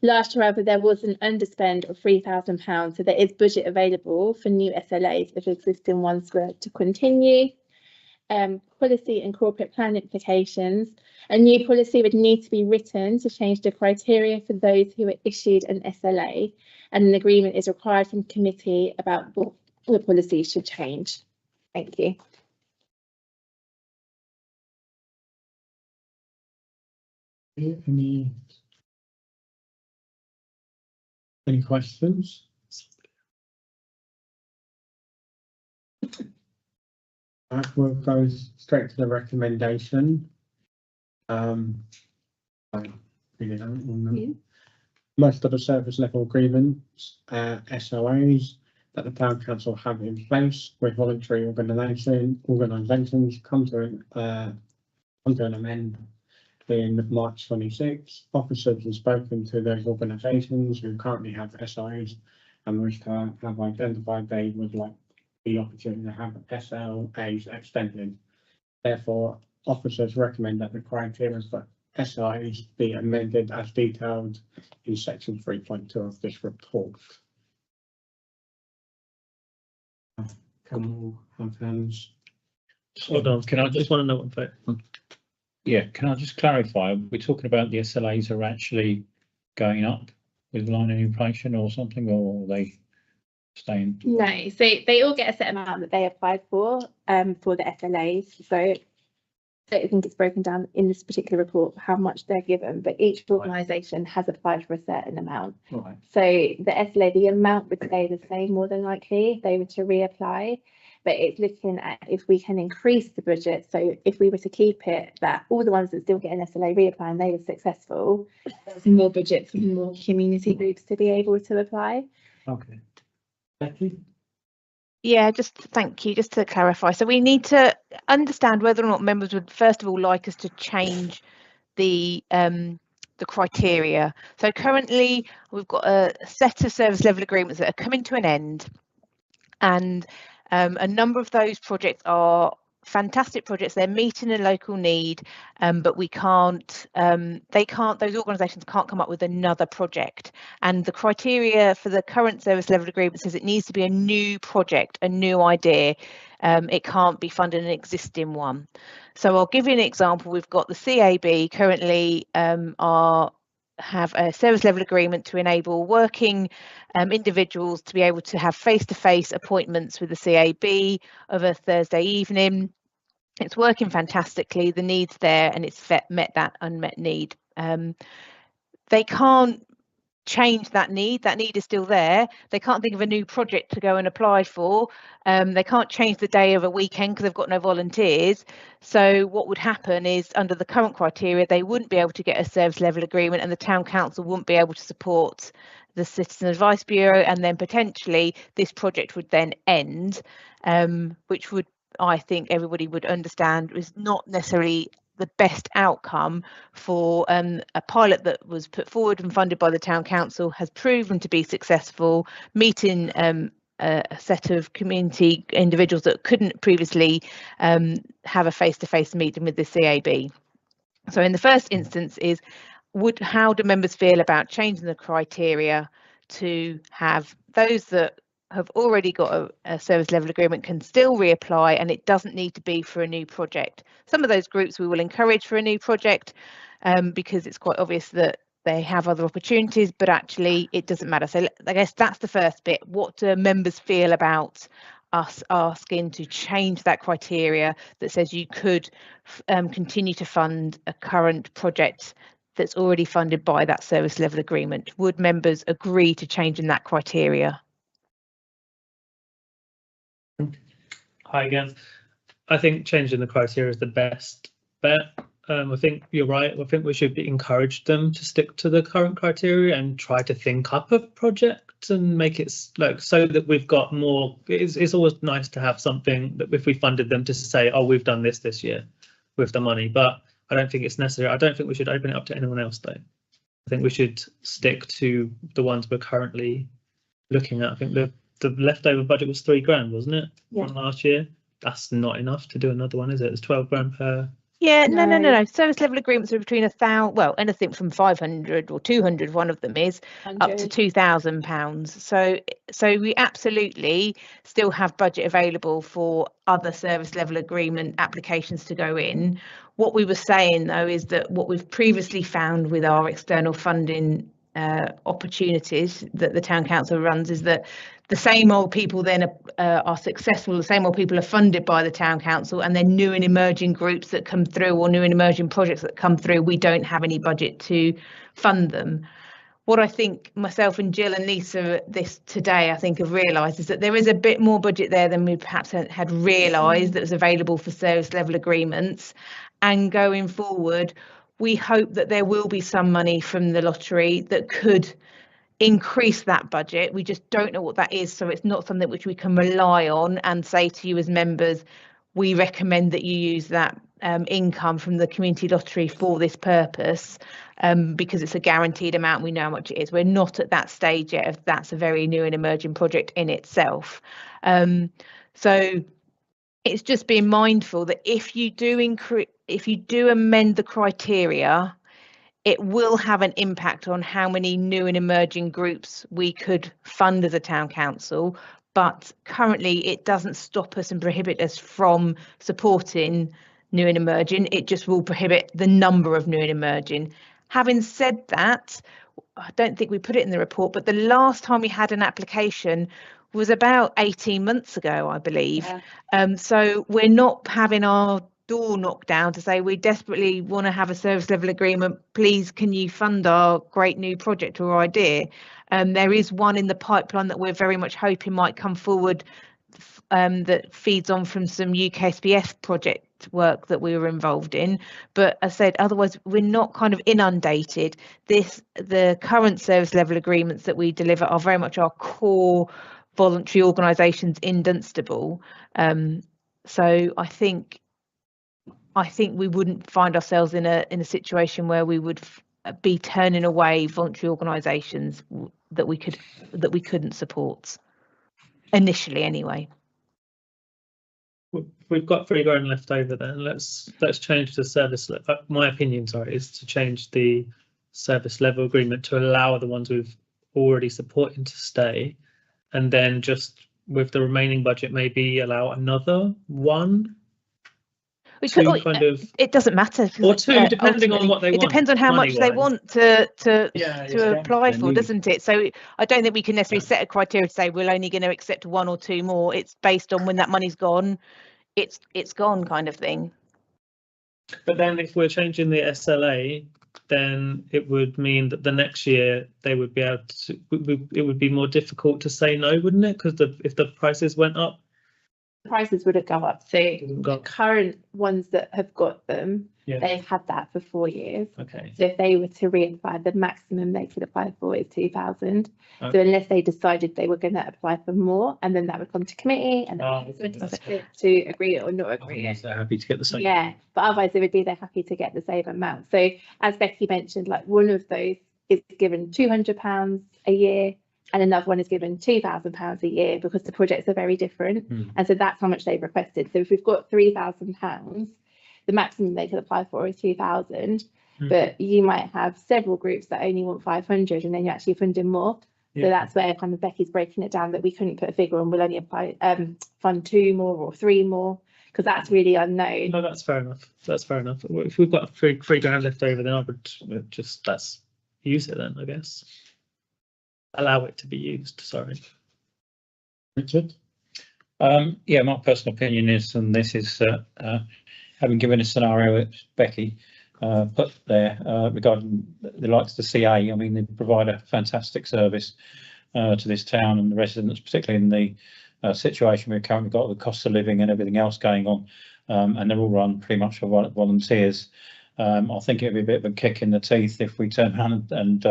Last year, however, there was an underspend of £3,000, so there is budget available for new SLAs if existing ones were to continue. Policy and corporate plan implications. A new policy would need to be written to change the criteria for those who are issued an SLA, and an agreement is required from committee about what the policy should change. Thank you.
Any questions? We'll go straight to the recommendation. Most of the service level agreements, SOAs, that the town council have in place with voluntary organisations come to an end in March 26. Officers have spoken to those organisations who currently have SIs and wish to have identified they would like the opportunity to have SLAs extended. Therefore, officers recommend that the criteria for SIs be amended as detailed in section 3.2 of this report. Can we have hands?
Hold on, can I just want to know one thing?
Yeah, can I just clarify? We're talking about the SLAs are actually going up with line of inflation or something, or are they staying?
No, so they all get a set amount that they applied for the SLAs. So I don't think it's broken down in this particular report how much they're given, but each organisation has applied for a certain amount.
Right.
So the SLA, the amount would stay the same more than likely if they were to reapply, but it's looking at if we can increase the budget. So if we were to keep it, that all the ones that still get an SLA reapply and they were successful, there's more budget for more community groups to be able to apply.
Okay. Becky?
Yeah, just thank you. Just to clarify, so we need to understand whether or not members would first of all like us to change the criteria. So currently we've got a set of service level agreements that are coming to an end, and a number of those projects are fantastic projects. They're meeting a local need, but we can't, those organisations can't come up with another project. And the criteria for the current service level agreement says it needs to be a new project, a new idea. It can't be funding an existing one. So I'll give you an example. We've got the CAB currently have a service level agreement to enable working individuals to be able to have face-to-face appointments with the CAB of a Thursday evening. It's working fantastically, the need's there, and it's met that unmet need. They can't change that need is still there. They can't think of a new project to go and apply for. They can't change the day of a weekend because they've got no volunteers. So what would happen is, under the current criteria, they wouldn't be able to get a service level agreement, and the town council wouldn't be able to support the Citizen Advice Bureau, and then potentially this project would then end, which would, I think everybody would understand, is not necessarily the best outcome for a pilot that was put forward and funded by the town council, has proven to be successful, meeting a set of community individuals that couldn't previously have a face-to-face meeting with the CAB. So in the first instance is, how do members feel about changing the criteria to have those that have already got a service level agreement can still reapply, and it doesn't need to be for a new project. Some of those groups we will encourage for a new project because it's quite obvious that they have other opportunities, but actually it doesn't matter. So I guess that's the first bit. What do members feel about us asking to change that criteria that says you could continue to fund a current project that's already funded by that service level agreement? Would members agree to changing that criteria?
Hi again. I think changing the criteria is the best bet. I think you're right. I think we should encourage them to stick to the current criteria and try to think up a project and make it like so that we've got more. It's always nice to have something that if we funded them to say, oh, we've done this year with the money, but I don't think it's necessary. I don't think we should open it up to anyone else though. I think we should stick to the ones we're currently looking at. I think the leftover budget was £3,000, wasn't it?
Yeah.
From last year. That's not enough to do another one, is it? It's £12,000 per.
Yeah, no. Service level agreements are between anything from 500 or 200, one of them is, up to £2,000. So we absolutely still have budget available for other service level agreement applications to go in. What we were saying though is that what we've previously found with our external funding opportunities that the town council runs is that the same old people then are successful, the same old people are funded by the town council, and then new and emerging groups that come through or new and emerging projects that come through, we don't have any budget to fund them. What I think myself and Jill and Lisa this today, I think, have realised is that there is a bit more budget there than we perhaps had realised that was available for service level agreements. And going forward, we hope that there will be some money from the lottery that could increase that budget. We just don't know what that is, so it's not something which we can rely on and say to you as members, we recommend that you use that income from the community lottery for this purpose, because it's a guaranteed amount. We know how much it is. We're not at that stage yet. If that's a very new and emerging project in itself. So it's just being mindful that if you do amend the criteria, it will have an impact on how many new and emerging groups we could fund as a town council. But currently it doesn't stop us and prohibit us from supporting new and emerging. It just will prohibit the number of new and emerging. Having said that, I don't think we put it in the report, but the last time we had an application was about 18 months ago, I believe. Yeah. So we're not having our door knocked down to say we desperately want to have a service level agreement. Please, can you fund our great new project or idea? There is one in the pipeline that we're very much hoping might come forward, that feeds on from some UKSPF project work that we were involved in. But as I said, otherwise we're not kind of inundated. The current service level agreements that we deliver are very much our core voluntary organisations in Dunstable. So I think we wouldn't find ourselves in a situation where we would be turning away voluntary organisations that we couldn't support initially anyway.
We've got £3 left over then. Let's change the service. My opinion, sorry, is to change the service level agreement to allow the ones we've already supporting to stay, and then just with the remaining budget maybe allow another one.
It doesn't matter.
Or two, depending on what they want.
It depends on how much they want to apply for, doesn't it? So I don't think we can necessarily set a criteria to say we're only going to accept one or two more. It's based on when that money's gone, it's gone kind of thing.
But then if we're changing the SLA, then it would mean that the next year they would be able to, it would be more difficult to say no, wouldn't it? Because if the prices went up,
prices wouldn't go up. So the current ones that have got them, they've had that for 4 years.
Okay.
So if they were to reapply, the maximum they could apply for is 2,000. Okay. So unless they decided they were going to apply for more, and then that would come to committee and to agree it or not agree it.
They're happy to get the same.
Yeah, but otherwise it would be they're happy to get the same amount. So as Becky mentioned, like one of those is given £200 a year, and another one is given £2,000 a year because the projects are very different. And so that's how much they've requested. So if we've got £3,000, the maximum they can apply for is 2,000, but you might have several groups that only want 500 and then you're actually funding more. So that's where kind of Becky's breaking it down, that we couldn't put a figure on, we'll only apply fund 2 more or 3 more, because that's really unknown.
No, that's fair enough. That's fair enough. If we've got £3 left over, then I would just let's use it then, I guess. Allow it to be used, sorry.
Richard?
Yeah, my personal opinion is, and this is having given a scenario that Becky put there regarding the likes of the CA. I mean, they provide a fantastic service to this town and the residents, particularly in the situation we've currently got with the cost of living and everything else going on, and they're all run pretty much by volunteers. I think it would be a bit of a kick in the teeth if we turn around and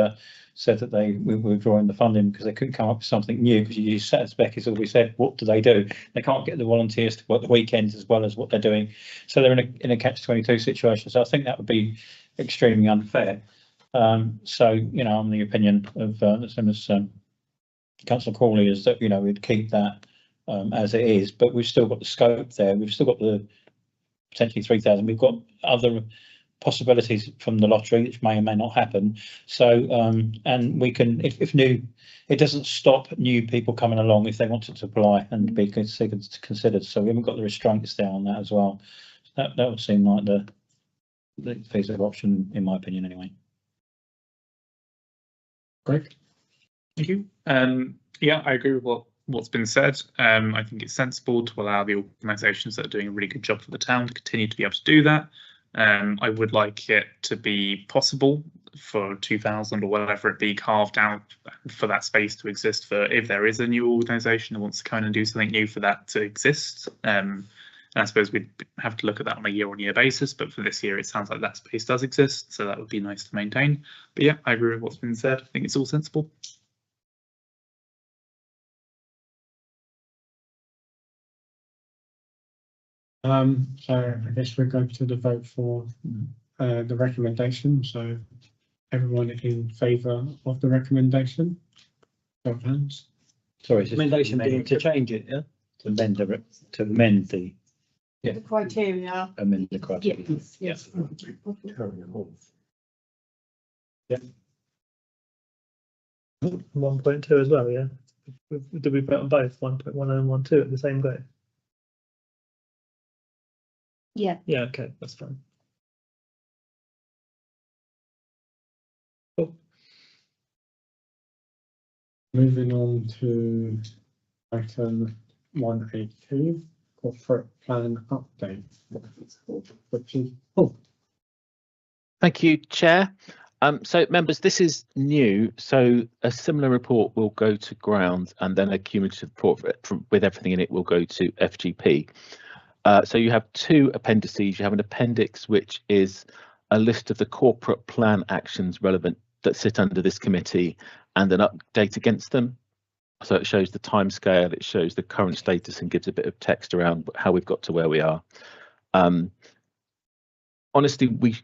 said that we were withdrawing the funding because they couldn't come up with something new. Because you said, as Becky's already said, what do? They can't get the volunteers to work the weekends as well as what they're doing. So they're in a catch-22 situation. So I think that would be extremely unfair. So, you know, I'm the opinion of the same as Councillor Crawley, is that, you know, we'd keep that as it is, but we've still got the scope there. We've still got the potentially 3,000. We've got other possibilities from the lottery which may or may not happen. So and we can, if new, it doesn't stop new people coming along if they wanted to apply and be considered. So we haven't got the restraints there on that as well. That would seem like the feasible option, in my opinion, anyway.
Greg?
Thank you. Yeah, I agree with what's been said. I think it's sensible to allow the organisations that are doing a really good job for the town to continue to be able to do that. I would like it to be possible for 2,000 or whatever it be carved out for that space to exist, for if there is a new organisation that wants to come in and do something new, for that to exist. And I suppose we'd have to look at that on a year-on-year basis, but for this year it sounds like that space does exist, so that would be nice to maintain. But yeah, I agree with what's been said. I think it's all sensible.
So I guess we're going to the vote for the recommendation. So everyone in favour of the recommendation? Show of hands.
Sorry, recommendation being to change it, yeah? To amend the
The criteria.
amend the criteria.
Yes.
Yeah.
1.2 as well, yeah. Did we vote on both 1.1 and 1.2 at the same go?
Yeah.
Yeah, okay, that's fine. Cool.
Moving on to item 182, corporate plan update. Which is,
Thank you, Chair. So members, this is new. So a similar report will go to ground and then a cumulative report with everything in it will go to FGP. So you have two appendices. You have an appendix, which is a list of the corporate plan actions relevant that sit under this committee and an update against them. So it shows the timescale, it shows the current status and gives a bit of text around how we've got to where we are. Honestly, we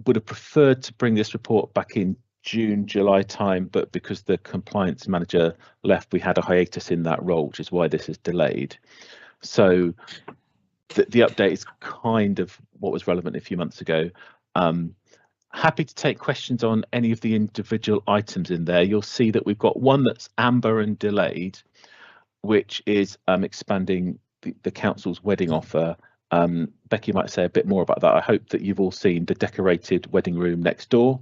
would have preferred to bring this report back in June, July time, but because the compliance manager left, we had a hiatus in that role, which is why this is delayed. So the update is kind of what was relevant a few months ago. Happy to take questions on any of the individual items in there. You'll see that we've got one that's amber and delayed, which is expanding the council's wedding offer. Becky might say a bit more about that. I hope that you've all seen the decorated wedding room next door.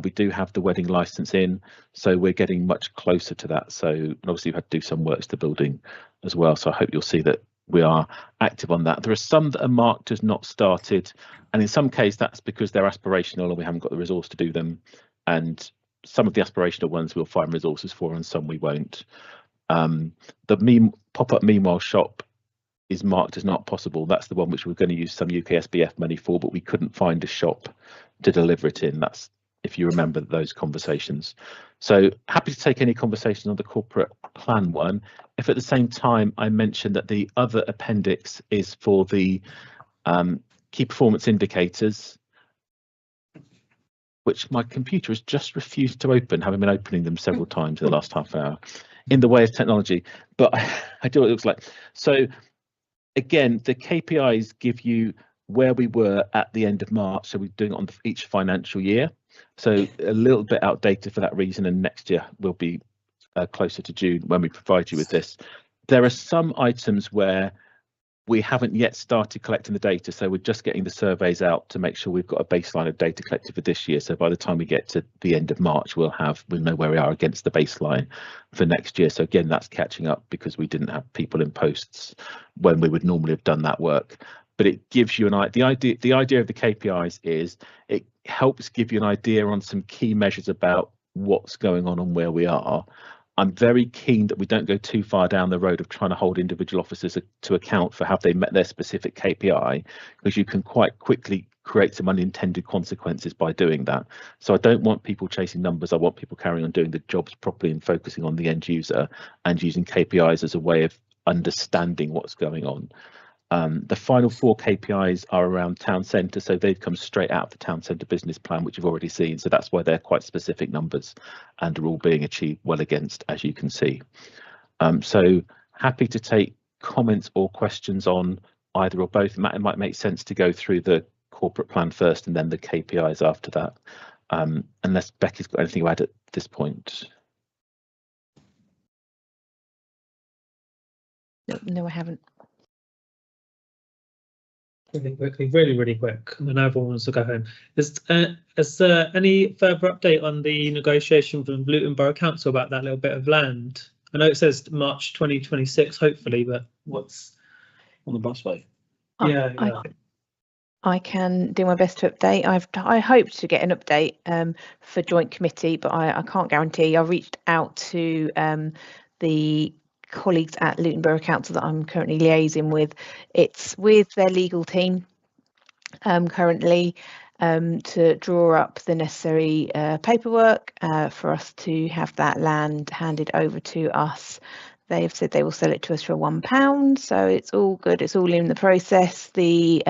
We do have the wedding license in, so we're getting much closer to that. So obviously we've had to do some works to the building as well. So I hope you'll see that we are active on that. There are some that are marked as not started, and in some cases that's because they're aspirational and we haven't got the resource to do them. And some of the aspirational ones we'll find resources for and some we won't. The pop-up Meanwhile shop is marked as not possible. That's the one which we're going to use some UKSBF money for, but we couldn't find a shop to deliver it in. That's if you remember those conversations. So happy to take any conversation on the corporate plan one. If at the same time I mentioned that the other appendix is for the key performance indicators, which my computer has just refused to open, having been opening them several times in the last half hour, in the way of technology, but I do what it looks like. So again, the KPIs give you where we were at the end of March, so we're doing it on each financial year. So a little bit outdated for that reason, and next year will be closer to June when we provide you with this. There are some items where we haven't yet started collecting the data, so we're just getting the surveys out to make sure we've got a baseline of data collected for this year. So by the time we get to the end of March, we'll know where we are against the baseline for next year. So again, that's catching up because we didn't have people in posts when we would normally have done that work. But it gives you an idea. The idea of the KPIs is it helps give you an idea on some key measures about what's going on and where we are. I'm very keen that we don't go too far down the road of trying to hold individual officers to account for have they met their specific KPI, because you can quite quickly create some unintended consequences by doing that. So I don't want people chasing numbers. I want people carrying on doing the jobs properly and focusing on the end user and using KPIs as a way of understanding what's going on. The final 4 KPIs are around town centre, so they've come straight out of the town centre business plan, which you've already seen. So that's why they're quite specific numbers and are all being achieved well against, as you can see. So happy to take comments or questions on either or both. It might make sense to go through the corporate plan first and then the KPIs after that, unless Becky's got anything to add at this point.
No, I haven't.
Really quickly, really quick. I know everyone wants to go home. Is there any further update on the negotiation from Luton Borough Council about that little bit of land? I know it says March 2026, hopefully, but what's
on the busway?
I can do my best to update. I hope to get an update for joint committee, but I can't guarantee. I reached out to the colleagues at Luton Borough Council that I'm currently liaising with. It's with their legal team currently to draw up the necessary paperwork for us to have that land handed over to us they have said they will sell it to us for £1, so it's all good. It's all in the process. The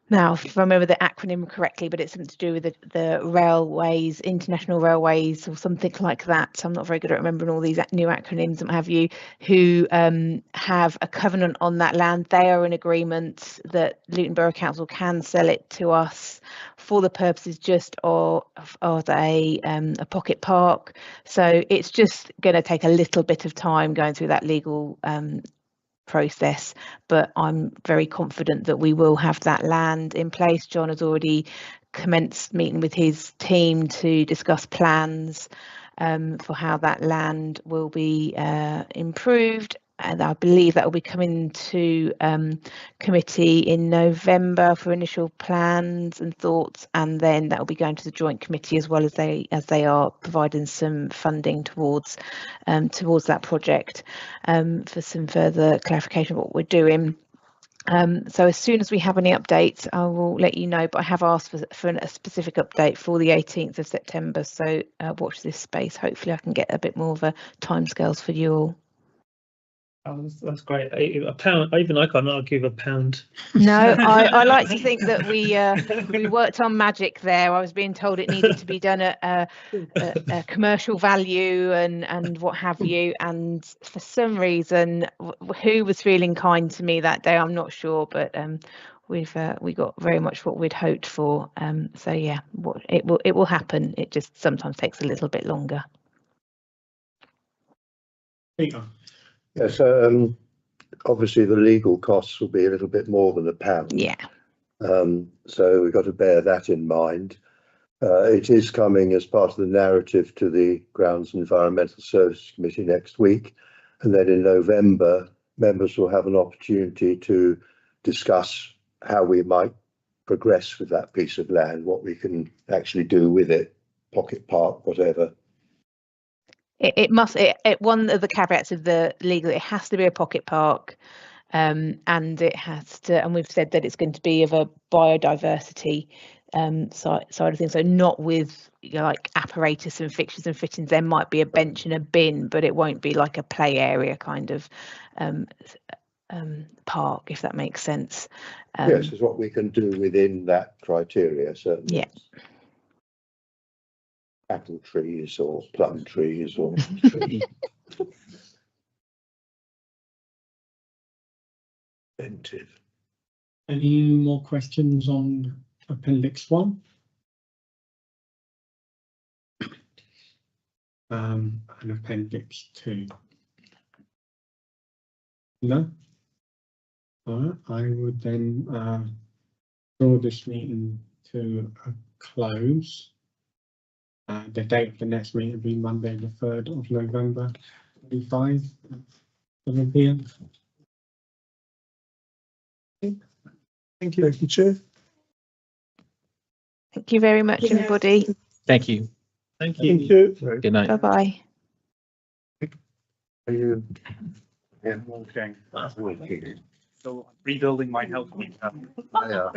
now, if I remember the acronym correctly, but it's something to do with the railways, international railways, or something like that. So I'm not very good at remembering all these new acronyms and what have you, who have a covenant on that land. They are in agreement that Luton Borough Council can sell it to us for the purposes just of a pocket park. So it's just going to take a little bit of time going through that legal process, but I'm very confident that we will have that land in place. John has already commenced meeting with his team to discuss plans for how that land will be improved, and I believe that will be coming to committee in November for initial plans and thoughts, and then that will be going to the joint committee as well, as they are providing some funding towards that project for some further clarification of what we're doing. So as soon as we have any updates, I will let you know, but I have asked for a specific update for the 18th of September, so watch this space. Hopefully I can get a bit more of a timescales for you all.
Oh, that's great. A pound, even I can't argue with £1.
No, I like to think that we worked on magic there. I was being told it needed to be done at a commercial value and what have you. And for some reason, who was feeling kind to me that day, I'm not sure, but we got very much what we'd hoped for. So yeah, it will happen. It just sometimes takes a little bit longer.
Peter.
Yes, obviously the legal costs will be a little bit more than £1.
Yeah.
So we've got to bear that in mind. It is coming as part of the narrative to the Grounds and Environmental Services Committee next week. And then in November, members will have an opportunity to discuss how we might progress with that piece of land, what we can actually do with it, pocket park, whatever.
It must. One of the caveats of the legal, it has to be a pocket park, and it has to. And we've said that it's going to be of a biodiversity side of things. So not with like apparatus and fixtures and fittings. There might be a bench and a bin, but it won't be like a play area kind of park, if that makes sense.
Yes, is what we can do within that criteria, certainly.
Yeah.
Apple trees or plum trees or inventive.
Any more questions on Appendix 1? And Appendix 2? No? All right, I would then draw this meeting to a close. The date of the next meeting will be Monday, the 3rd of November, 25, 7 p.m.
Thank you. Thank you, Chair.
Thank you very much, everybody.
Thank you.
Thank you.
Thank you.
Good night.
Bye bye.
Are you? Yeah.
Okay. So rebuilding might help me.
Yeah.